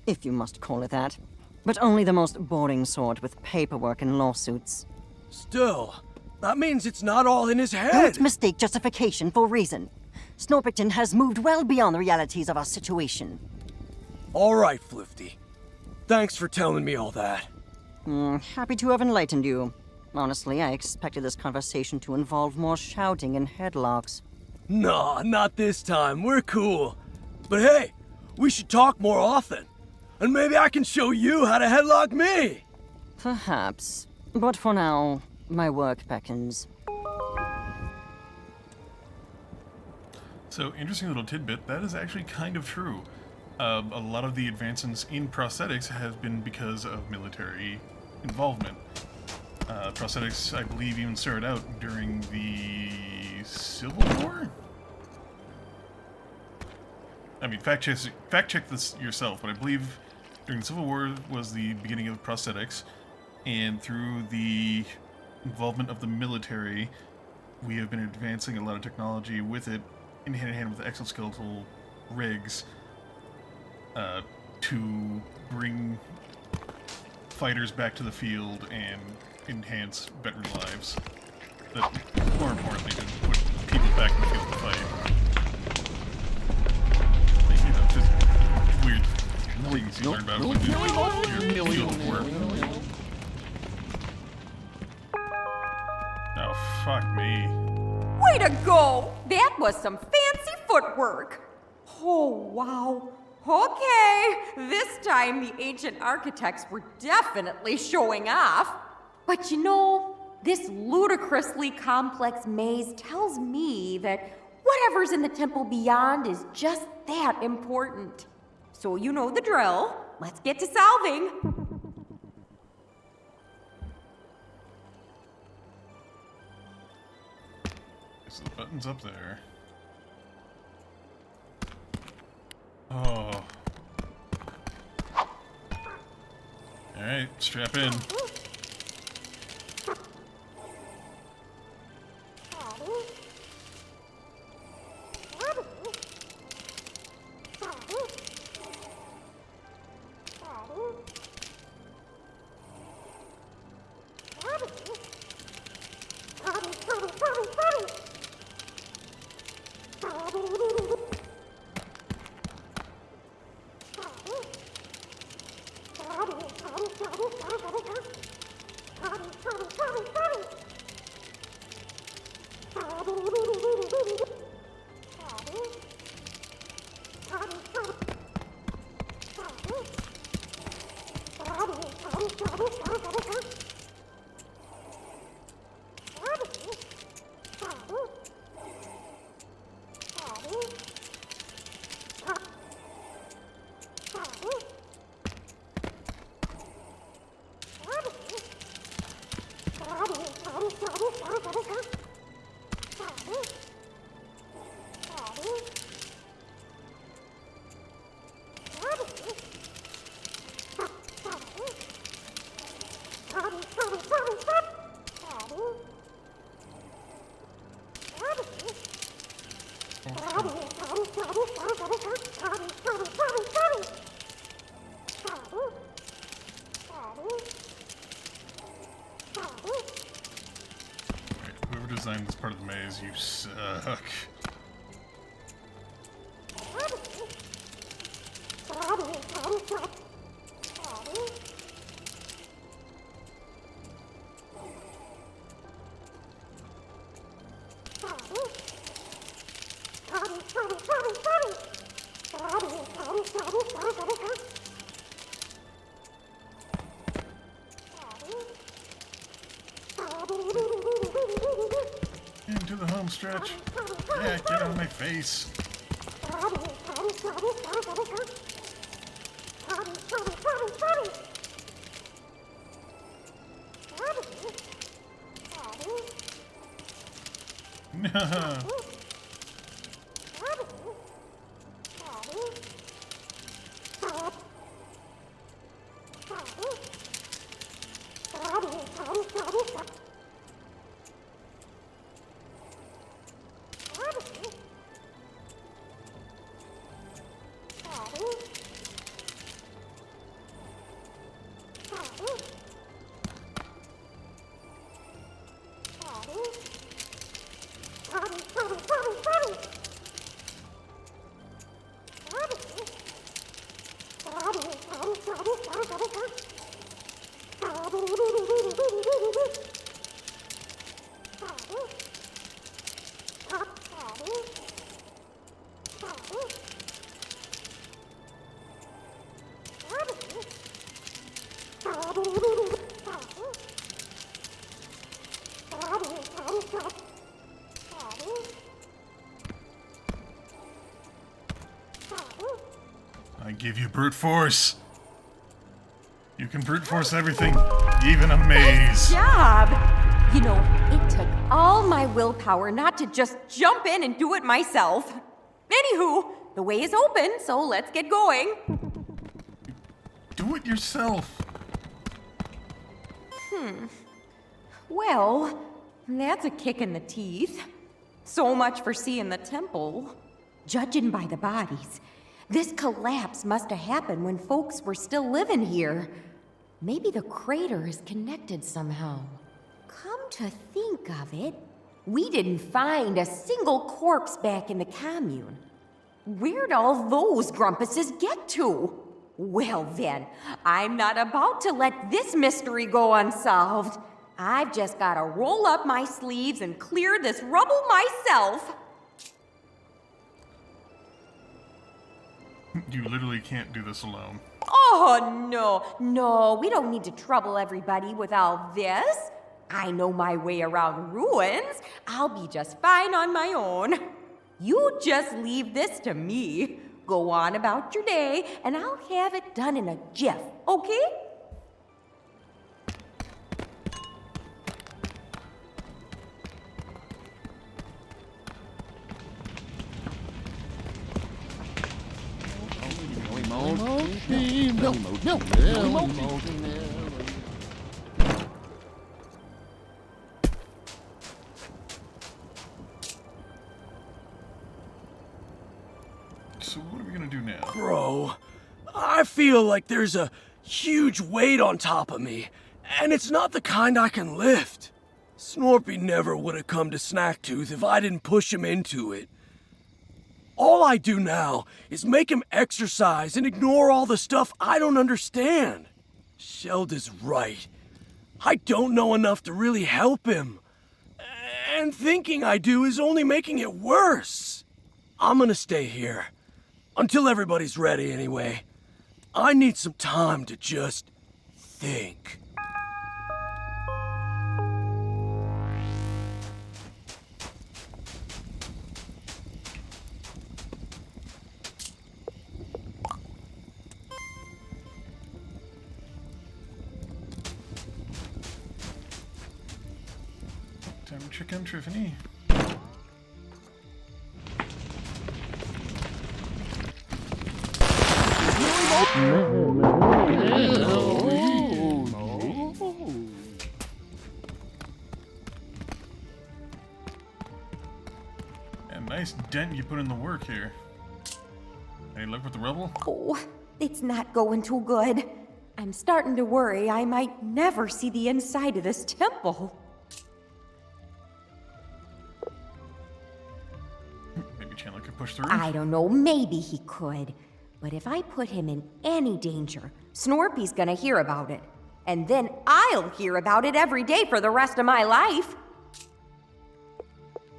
If you must call it that. But only the most boring sort with paperwork and lawsuits. Still, that means it's not all in his head. Don't mistake justification for reason. Snorpington has moved well beyond the realities of our situation. All right, Flifty. Thanks for telling me all that. Happy to have enlightened you. Honestly, I expected this conversation to involve more shouting and headlocks. Nah, not this time. We're cool. But hey, we should talk more often. And maybe I can show you how to headlock me. Perhaps. But for now, my work beckons. So, interesting little tidbit, that is actually kind of true. A lot of the advancements in prosthetics have been because of military involvement. Prosthetics, I believe, even started out during the Civil War? I mean, fact check this yourself, but I believe during the Civil War was the beginning of prosthetics, and through the involvement of the military, we have been advancing a lot of technology with it, in hand with the exoskeletal rigs, to bring fighters back to the field and enhance veteran lives. But more importantly, to put people back in the field to fight. You know, just weird things you learn about when you're field of work. Oh, fuck me. Way to go! That was some fancy footwork. Oh, wow. Okay, this time the ancient architects were definitely showing off. But you know, this ludicrously complex maze tells me that whatever's in the temple beyond is just that important. So you know the drill. Let's get to solving. So the button's up there. Oh. Alright, strap in. designed this part of the maze. You suck. Into the home stretch. Yeah, get out of my face. No. I give you brute force. You can brute force everything, even a maze. Good job! You know, it took all my willpower not to just jump in and do it myself. Anywho, the way is open, so let's get going. Do it yourself. Well, that's a kick in the teeth. So much for seeing the temple. Judging by the bodies, this collapse must have happened when folks were still living here. Maybe the crater is connected somehow. Come to think of it, we didn't find a single corpse back in the commune. Where'd all those grumpuses get to? Well then, I'm not about to let this mystery go unsolved. I've just gotta roll up my sleeves and clear this rubble myself. You literally can't do this alone. Oh, no, we don't need to trouble everybody with all this. I know my way around ruins. I'll be just fine on my own. You just leave this to me. Go on about your day, and I'll have it done in a jiff, okay? So what are we gonna do now? Bro, I feel like there's a huge weight on top of me, and it's not the kind I can lift. Snorpy never would have come to Snacktooth if I didn't push him into it. All I do now is make him exercise and ignore all the stuff I don't understand. Shelda's right. I don't know enough to really help him. And thinking I do is only making it worse. I'm gonna stay here. Until everybody's ready, anyway. I need some time to just think. Time to check on Tiffany. Yeah, nice dent you put in the work here. Any luck with the rubble? Oh, it's not going too good. I'm starting to worry I might never see the inside of this temple. could push through? I don't know, maybe he could. But if I put him in any danger, Snorpy's gonna hear about it. And then I'll hear about it every day for the rest of my life.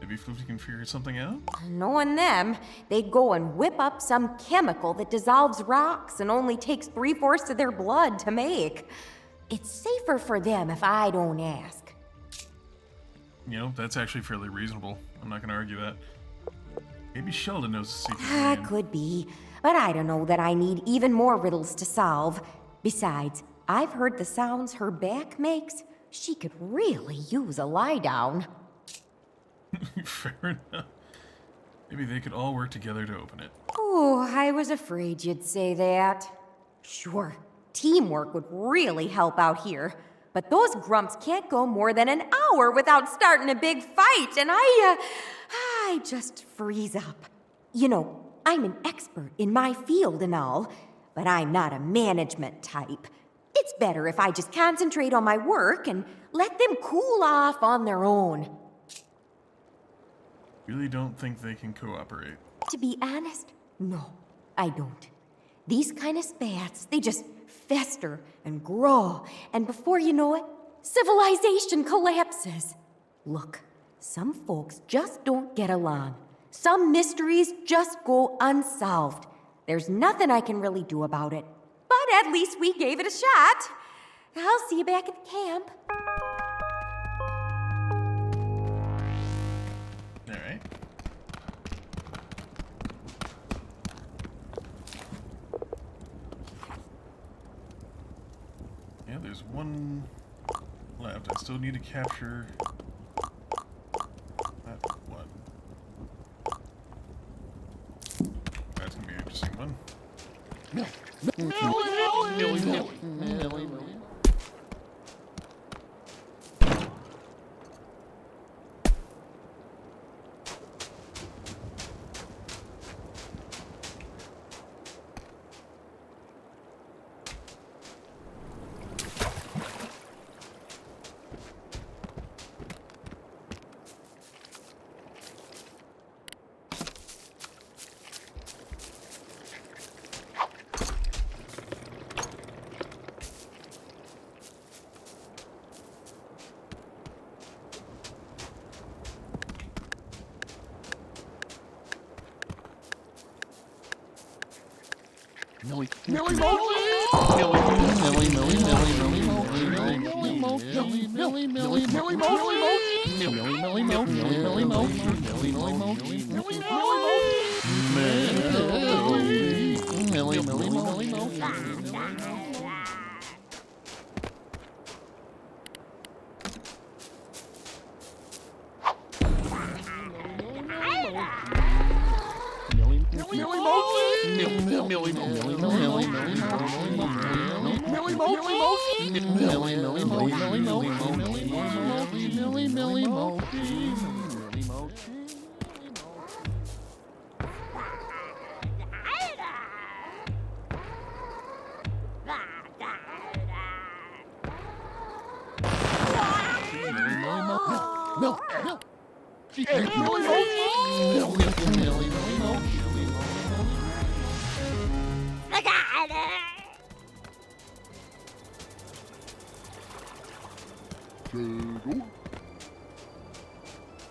Maybe Floofy can figure something out? Knowing them, they'd go and whip up some chemical that dissolves rocks and only takes 3/4 of their blood to make. It's safer for them if I don't ask. You know, that's actually fairly reasonable. I'm not gonna argue that. Maybe Sheldon knows the secret. Could be, but I don't know that I need even more riddles to solve. Besides, I've heard the sounds her back makes. She could really use a lie down. Fair enough. Maybe they could all work together to open it. Oh, I was afraid you'd say that. Sure, teamwork would really help out here. But those grumps can't go more than an hour without starting a big fight, and I just freeze up. You know, I'm an expert in my field and all, but I'm not a management type. It's better if I just concentrate on my work and let them cool off on their own. Really don't think they can cooperate. To be honest, no, I don't. These kind of spats, they just fester and grow, and before you know it, civilization collapses. Look, some folks just don't get along. Some mysteries just go unsolved. There's nothing I can really do about it. But at least we gave it a shot. I'll see you back at the camp. Alright. Yeah, there's one left. I still need to capture that one. That's gonna be an interesting one.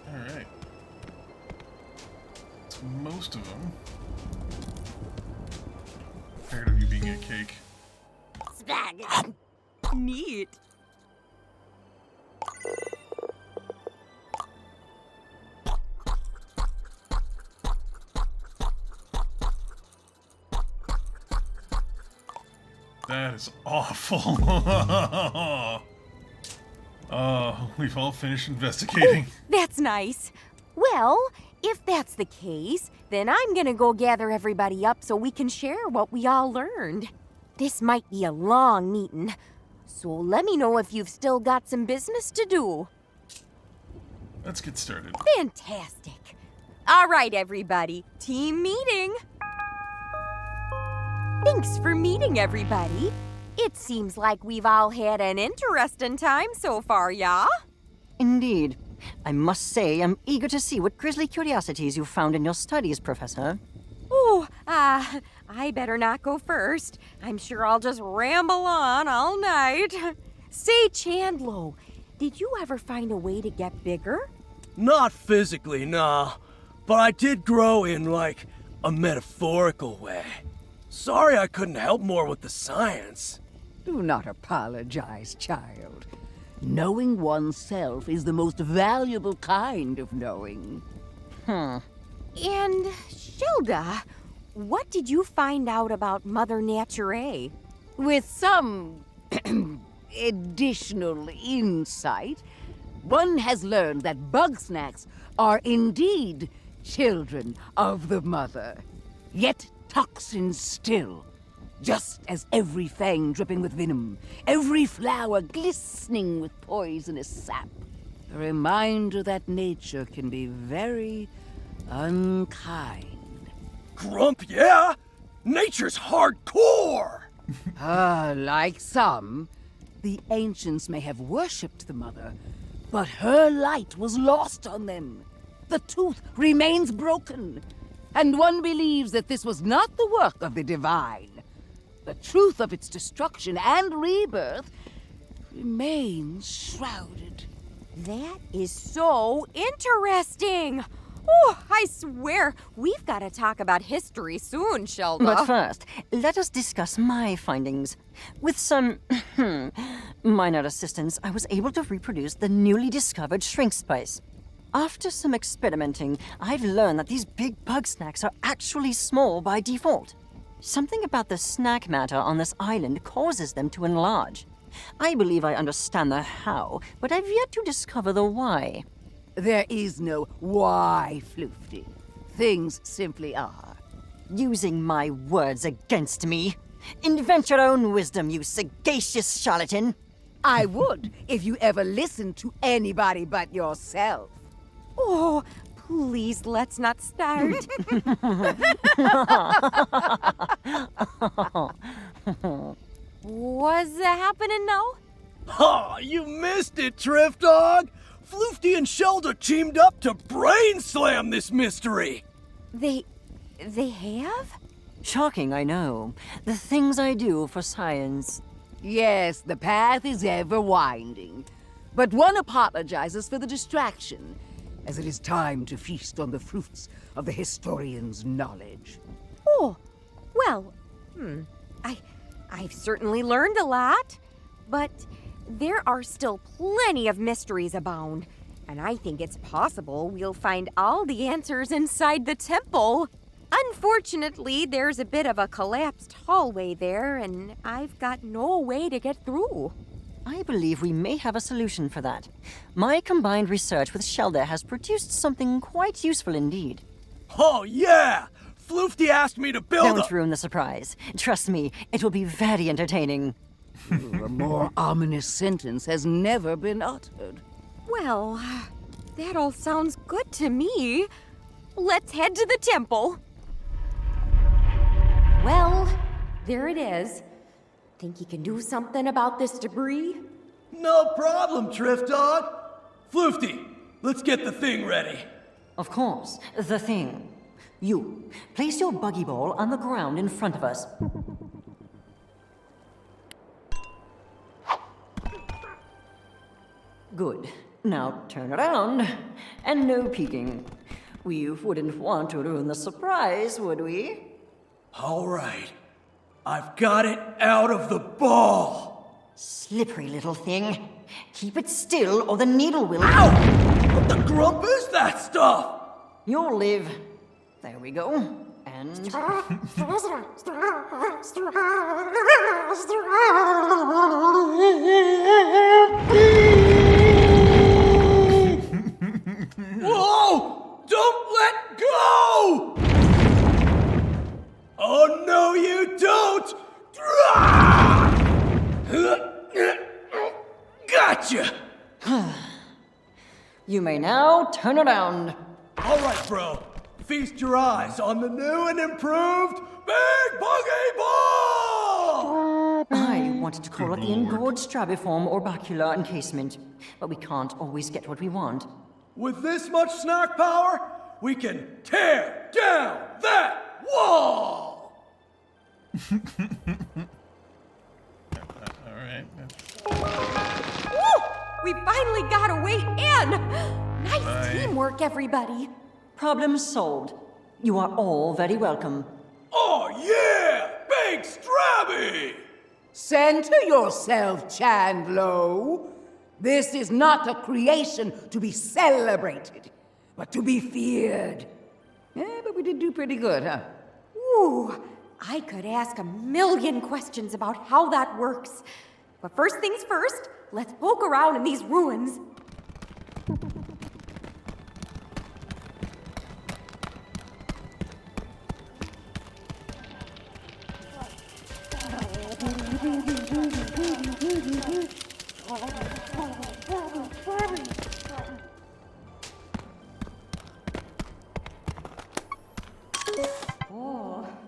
Alright. It's most of them. Tired of you being a cake. Neat. That is awful. Oh, we've all finished investigating. That's nice. Well, if that's the case, then I'm gonna go gather everybody up so we can share what we all learned. This might be a long meeting, so let me know if you've still got some business to do. Let's get started. Fantastic. All right, everybody, team meeting. Thanks for meeting, everybody. It seems like we've all had an interesting time so far, yeah? Indeed. I must say I'm eager to see what grisly curiosities you found in your studies, Professor. Oh, I better not go first. I'm sure I'll just ramble on all night. Say, Chandlo, did you ever find a way to get bigger? Not physically, nah. But I did grow in, like, a metaphorical way. Sorry I couldn't help more with the science. Do not apologize, child. Knowing oneself is the most valuable kind of knowing. And, Shilda, what did you find out about Mother Nature? With some additional insight, one has learned that Bugsnax are indeed children of the mother, yet toxins still. Just as every fang dripping with venom, every flower glistening with poisonous sap. A reminder that nature can be very unkind. Grump, yeah? Nature's hardcore! Like some, the ancients may have worshipped the mother, but her light was lost on them. The tooth remains broken, and one believes that this was not the work of the divine. The truth of its destruction and rebirth remains shrouded. That is so interesting. Oh, I swear, we've got to talk about history soon, Shilda. But first, let us discuss my findings. With some minor assistance, I was able to reproduce the newly discovered shrink spice. After some experimenting, I've learned that these big Bugsnax are actually small by default. Something about the snack matter on this island causes them to enlarge. I believe I understand the how, but I've yet to discover the why. There is no why, Floofty. Things simply are. Using my words against me. Invent your own wisdom, you sagacious charlatan. I would, if you ever listened to anybody but yourself. Oh, please, let's not start. What's happening now? Ha! You missed it, Drift Dog! Floofty and Shilda teamed up to brain slam this mystery! They have? Shocking, I know. The things I do for science. Yes, the path is ever winding. But one apologizes for the distraction, as it is time to feast on the fruits of the historian's knowledge. Oh, well, I've certainly learned a lot, but there are still plenty of mysteries abound, and I think it's possible we'll find all the answers inside the temple. Unfortunately, there's a bit of a collapsed hallway there, and I've got no way to get through. I believe we may have a solution for that. My combined research with Shilda has produced something quite useful indeed. Oh, yeah! Floofty asked me to build Don't ruin the surprise. Trust me, it will be very entertaining. A more ominous sentence has never been uttered. Well, that all sounds good to me. Let's head to the temple. Well, there it is. Think you can do something about this debris? No problem, Drift Dog. Floofty, let's get the thing ready. Of course, the thing. You, place your buggy ball on the ground in front of us. Good. Now turn around. And no peeking. We wouldn't want to ruin the surprise, would we? All right. I've got it out of the ball. Slippery little thing. Keep it still or the needle will... Ow! What the grump is that stuff? You'll live. There we go. And... Whoa! Don't let go! Oh, no, you don't! Gotcha! You may now turn around. All right, bro. Feast your eyes on the new and improved Big Buggy Ball! I wanted to call it the engorged strabiform orbicular encasement, but we can't always get what we want. With this much snack power, we can tear down that wall! Alright. Woo! We finally got a way in! Nice teamwork, everybody. Problem solved. You are all very welcome. Oh yeah! Big Strabby! Center yourself, Chandlo. This is not a creation to be celebrated, but to be feared. Yeah, but we did do pretty good, huh? Ooh, I could ask a million questions about how that works. But first things first, let's poke around in these ruins.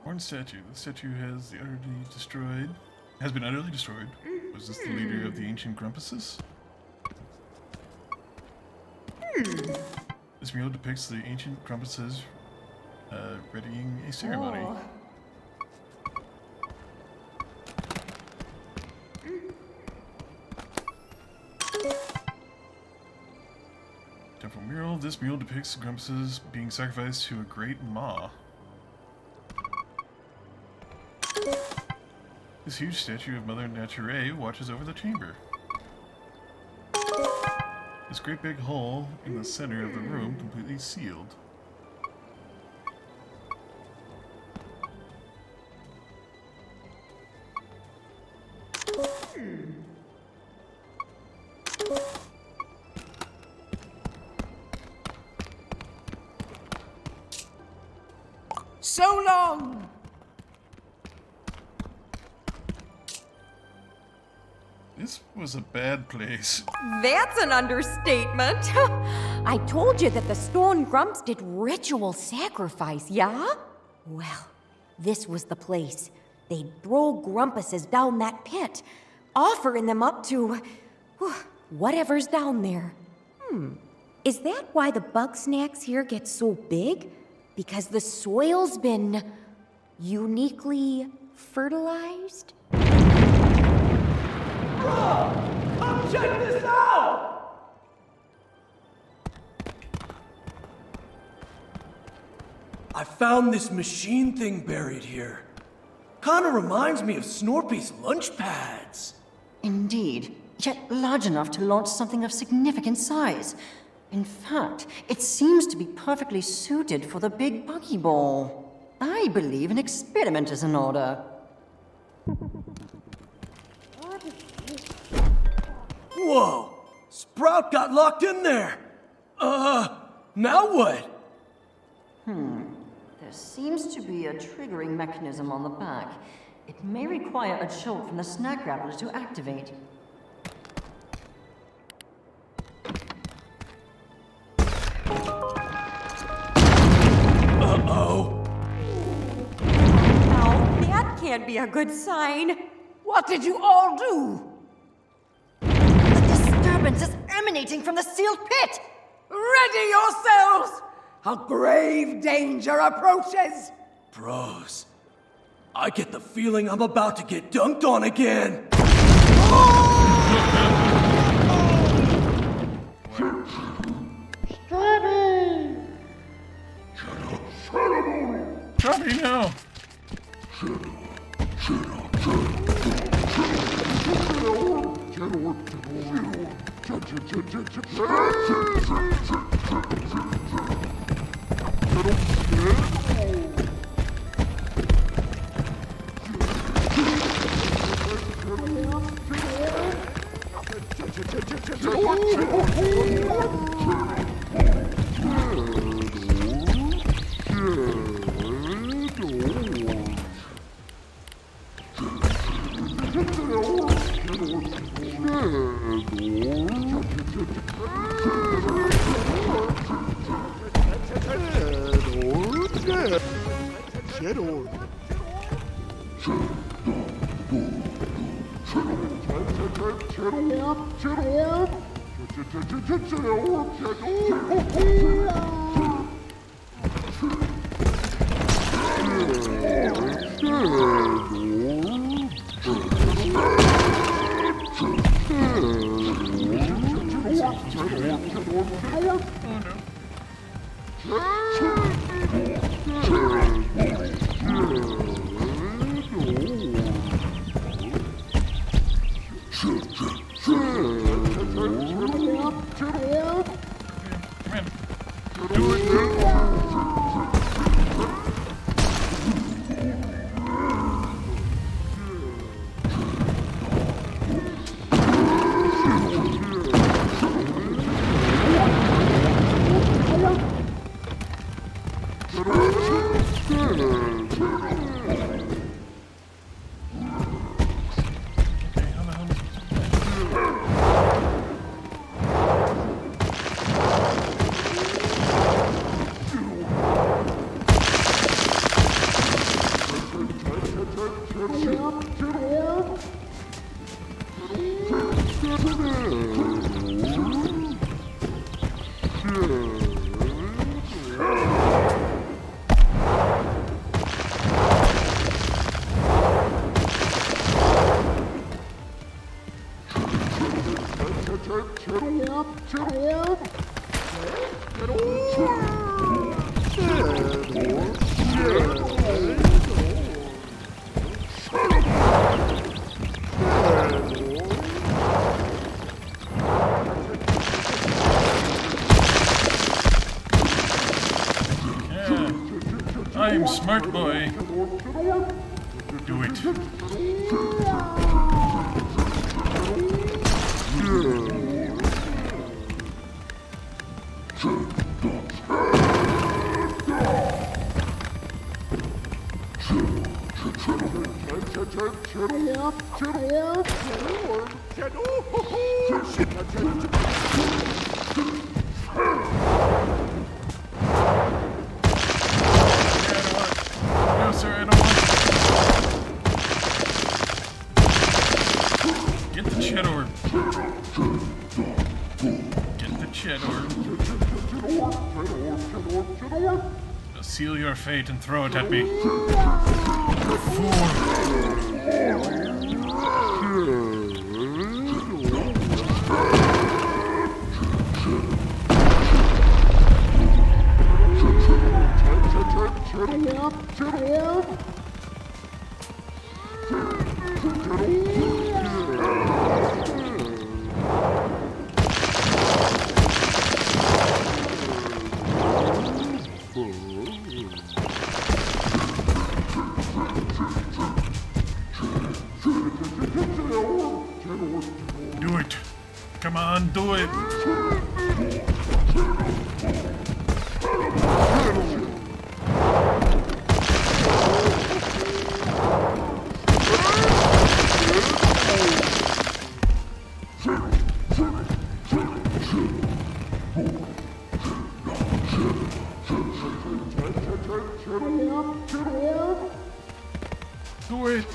Horn statue. The statue has been utterly destroyed. Was this the leader of the ancient Grumpuses? This mural depicts the ancient Grumpuses readying a ceremony. Temple mural. This mural depicts the Grumpuses being sacrificed to a great maw. This huge statue of Mother Nature watches over the chamber. This great big hole in the center of the room completely sealed. So long! This was a bad place. That's an understatement. I told you that the stone grumps did ritual sacrifice, yeah? Well, this was the place. They'd throw grumpuses down that pit, offering them up to whatever's down there. Is that why the Bugsnax here get so big? Because the soil's been uniquely fertilized? Bro, come check this out! I found this machine thing buried here. Kinda reminds me of Snorpy's lunch pads. Indeed, yet large enough to launch something of significant size. In fact, it seems to be perfectly suited for the big buggy ball. I believe an experiment is in order. Whoa! Sprout got locked in there! Now what? There seems to be a triggering mechanism on the back. It may require a jolt from the snack grappler to activate. Uh-oh. Now, that can't be a good sign. What did you all do? The disturbance is emanating from the sealed pit! Ready yourselves! A grave danger approaches! Bros, I get the feeling I'm about to get dunked on again. Strawberry, no! I'm smart boy. Do it. No, sir, I don't want it. Get the cheddar. Get the cheddar. Now seal your fate and throw it at me. Fool. Do it. Come on, do it. Do it.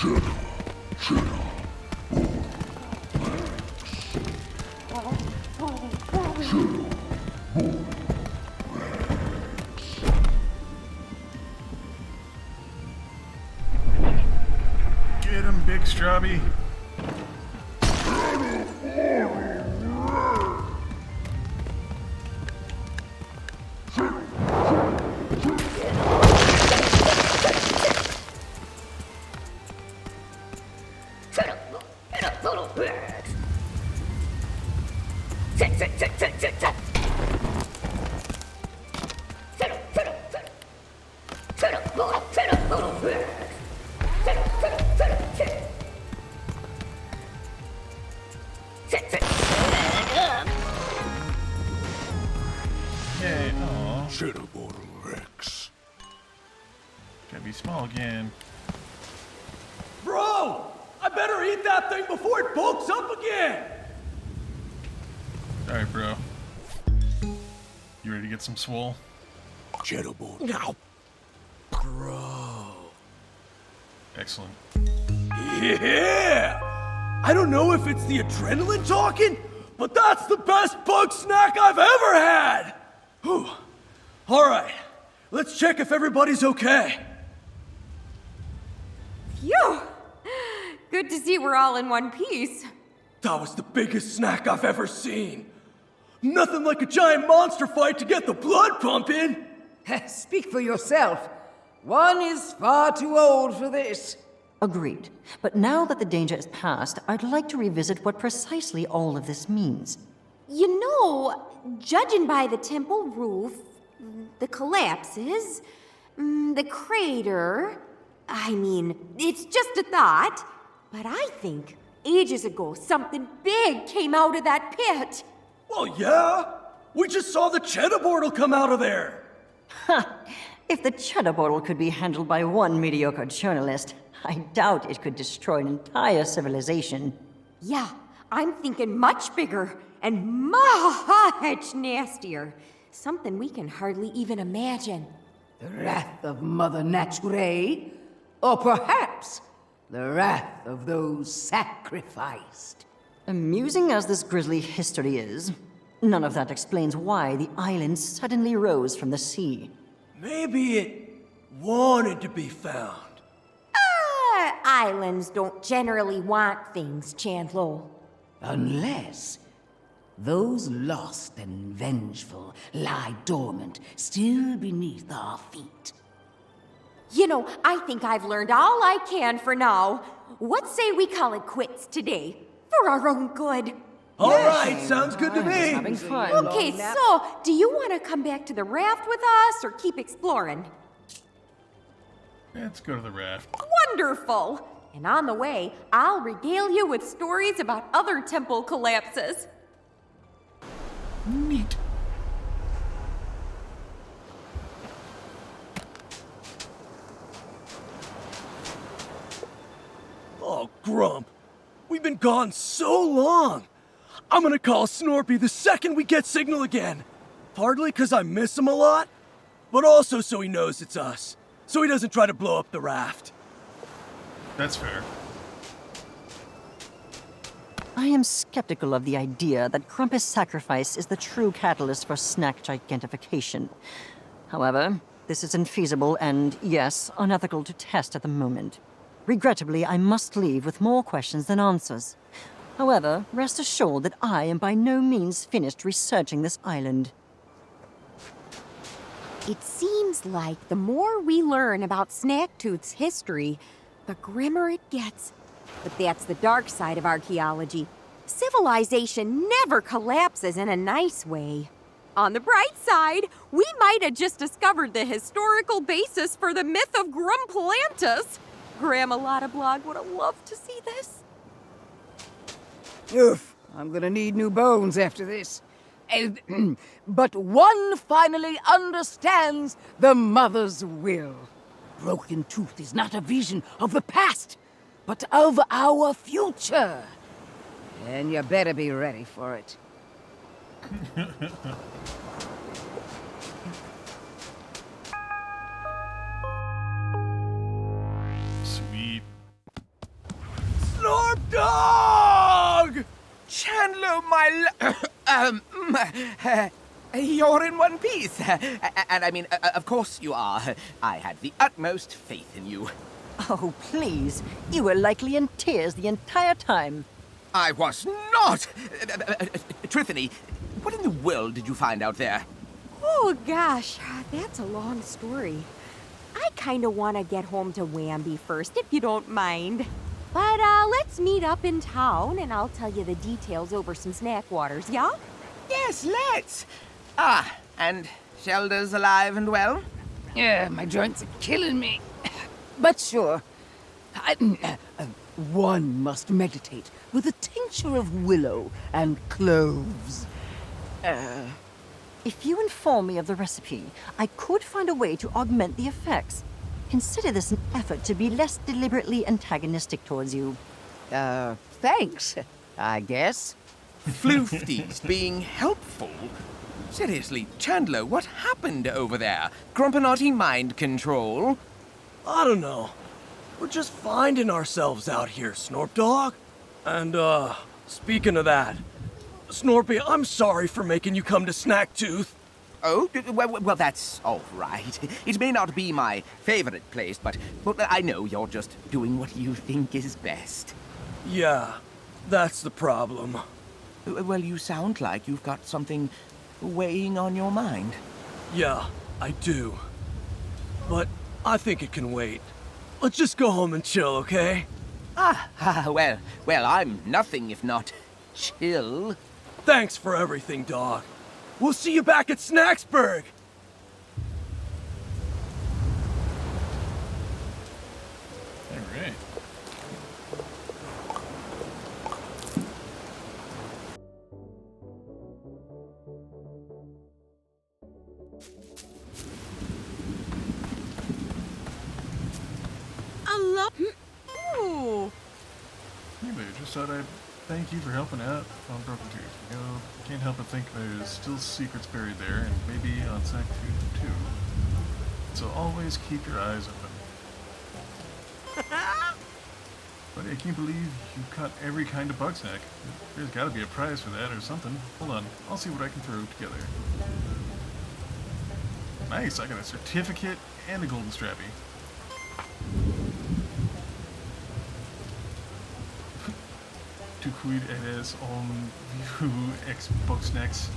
Get him, Big Strawby. Yay, aw. Rex. Gotta be small again. Bro! I better eat that thing before it bulks up again! Alright, bro. You ready to get some swole? Now. Bro. Excellent. Yeah! I don't know if it's the adrenaline talking, but that's the best bug snack I've ever had! Whew. Alright, let's check if everybody's okay. Phew! Good to see we're all in one piece. That was the biggest snack I've ever seen. Nothing like a giant monster fight to get the blood pumping. Speak for yourself. One is far too old for this. Agreed. But now that the danger is past, I'd like to revisit what precisely all of this means. You know, judging by the temple roof, the collapses, the crater, I mean, it's just a thought, but I think ages ago something big came out of that pit. Well, yeah. We just saw the cheddar portal come out of there. Ha! If the cheddar bottle could be handled by one mediocre journalist, I doubt it could destroy an entire civilization. Yeah, I'm thinking much bigger and much nastier. Something we can hardly even imagine. The wrath of Mother Nature? Or perhaps the wrath of those sacrificed? Amusing as this grisly history is, none of that explains why the island suddenly rose from the sea. Maybe it wanted to be found. Islands don't generally want things, Chandlo. Unless those lost and vengeful lie dormant, still beneath our feet. You know, I think I've learned all I can for now. What say we call it quits today? For our own good. All right, sounds good to me. Having fun. Okay, so, do you want to come back to the raft with us or keep exploring? Let's go to the raft. Wonderful! And on the way, I'll regale you with stories about other temple collapses. Neat. Oh, Grump. We've been gone so long. I'm gonna call Snorpy the second we get signal again. Partly because I miss him a lot, but also so he knows it's us. So he doesn't try to blow up the raft. That's fair. I am skeptical of the idea that Krampus' sacrifice is the true catalyst for snack gigantification. However, this is infeasible and, yes, unethical to test at the moment. Regrettably, I must leave with more questions than answers. However, rest assured that I am by no means finished researching this island. It seems like the more we learn about Snacktooth's history, the grimmer it gets. But that's the dark side of archaeology. Civilization never collapses in a nice way. On the bright side, we might have just discovered the historical basis for the myth of Grumplantis. Grandma Lottablog would have loved to see this. Oof, I'm gonna need new bones after this. But one finally understands the mother's will. Broken Tooth is not a vision of the past, but of our future. And you better be ready for it. Sweet. Dog! Chandler, you're in one piece. And I mean, of course you are. I had the utmost faith in you. Oh, please. You were likely in tears the entire time. I was not! Trithany, what in the world did you find out there? Oh, gosh, that's a long story. I kind of want to get home to Wamby first, if you don't mind. But let's meet up in town, and I'll tell you the details over some snack waters, yeah? Yes, let's. Ah, and Shelda's alive and well? Yeah, my joints are killing me. But sure. One must meditate with a tincture of willow and cloves. If you inform me of the recipe, I could find a way to augment the effects. Consider this an effort to be less deliberately antagonistic towards you. Thanks, I guess. Floofties being helpful? Seriously, Chandler, what happened over there? Grumpanotti mind control? I don't know. We're just finding ourselves out here, Snorp Dog. And, speaking of that, Snorpy, I'm sorry for making you come to Snacktooth. Oh, well, that's all right. It may not be my favorite place, but I know you're just doing what you think is best. Yeah, that's the problem. Well, you sound like you've got something weighing on your mind. Yeah, I do. But I think it can wait. Let's just go home and chill, okay? Well, I'm nothing if not chill. Thanks for everything, dog. We'll see you back at Snacksburg! Alright. Ooh. Anyway, just thought I'd thank you for helping out on Broken Tooth. You know, can't help but think there's still secrets buried there, and maybe on Snacktooth too. So always keep your eyes open. But I can't believe you caught every kind of bug snack. There's gotta be a prize for that or something. Hold on, I'll see what I can throw together. Nice, I got a certificate and a golden strappy. To quid eres on view ex Bugsnax.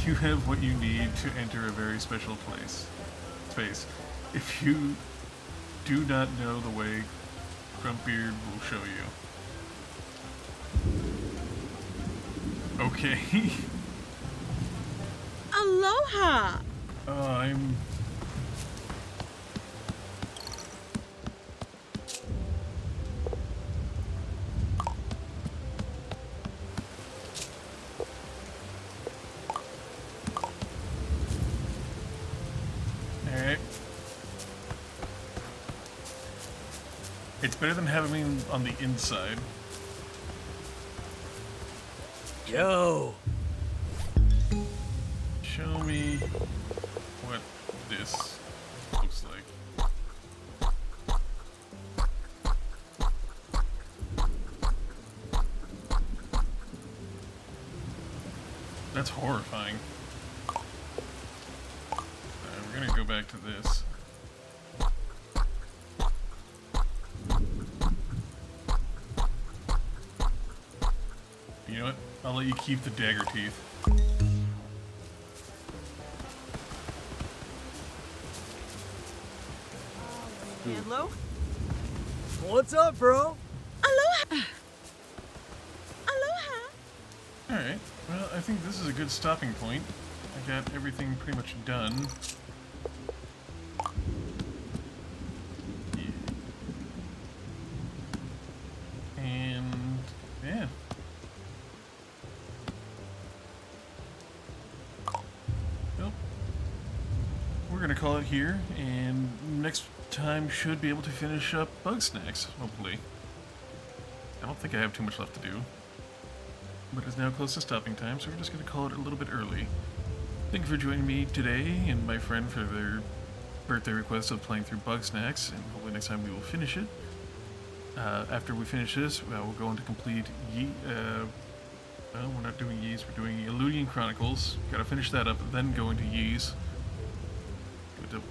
You have what you need to enter a very special space. If you do not know the way, Grumpbeard will show you. Okay. Aloha! I'm... Alright. It's better than having me on the inside. Yo! Show me what this looks like. That's horrifying. We're gonna go back to this. You know what? I'll let you keep the dagger teeth. Hello? What's up, bro? Aloha! Aloha! Alright, well, I think this is a good stopping point. I got everything pretty much done. Yeah. And, yeah. Well, we're gonna call it here, and next time should be able to finish up Bugsnax, hopefully. I don't think I have too much left to do. But it's now close to stopping time, so we're just going to call it a little bit early. Thank you for joining me today and my friend for their birthday request of playing through Bugsnax, and hopefully next time we will finish it. After we finish this, we're going to complete well, we're not doing Yeez, we're doing Eludian Chronicles. Gotta finish that up, then go into Yeez. Go to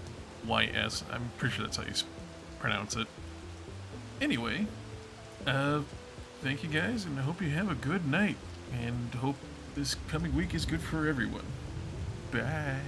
YS. I'm pretty sure that's how you pronounce it. Anyway, thank you guys, and I hope you have a good night, and hope this coming week is good for everyone. Bye.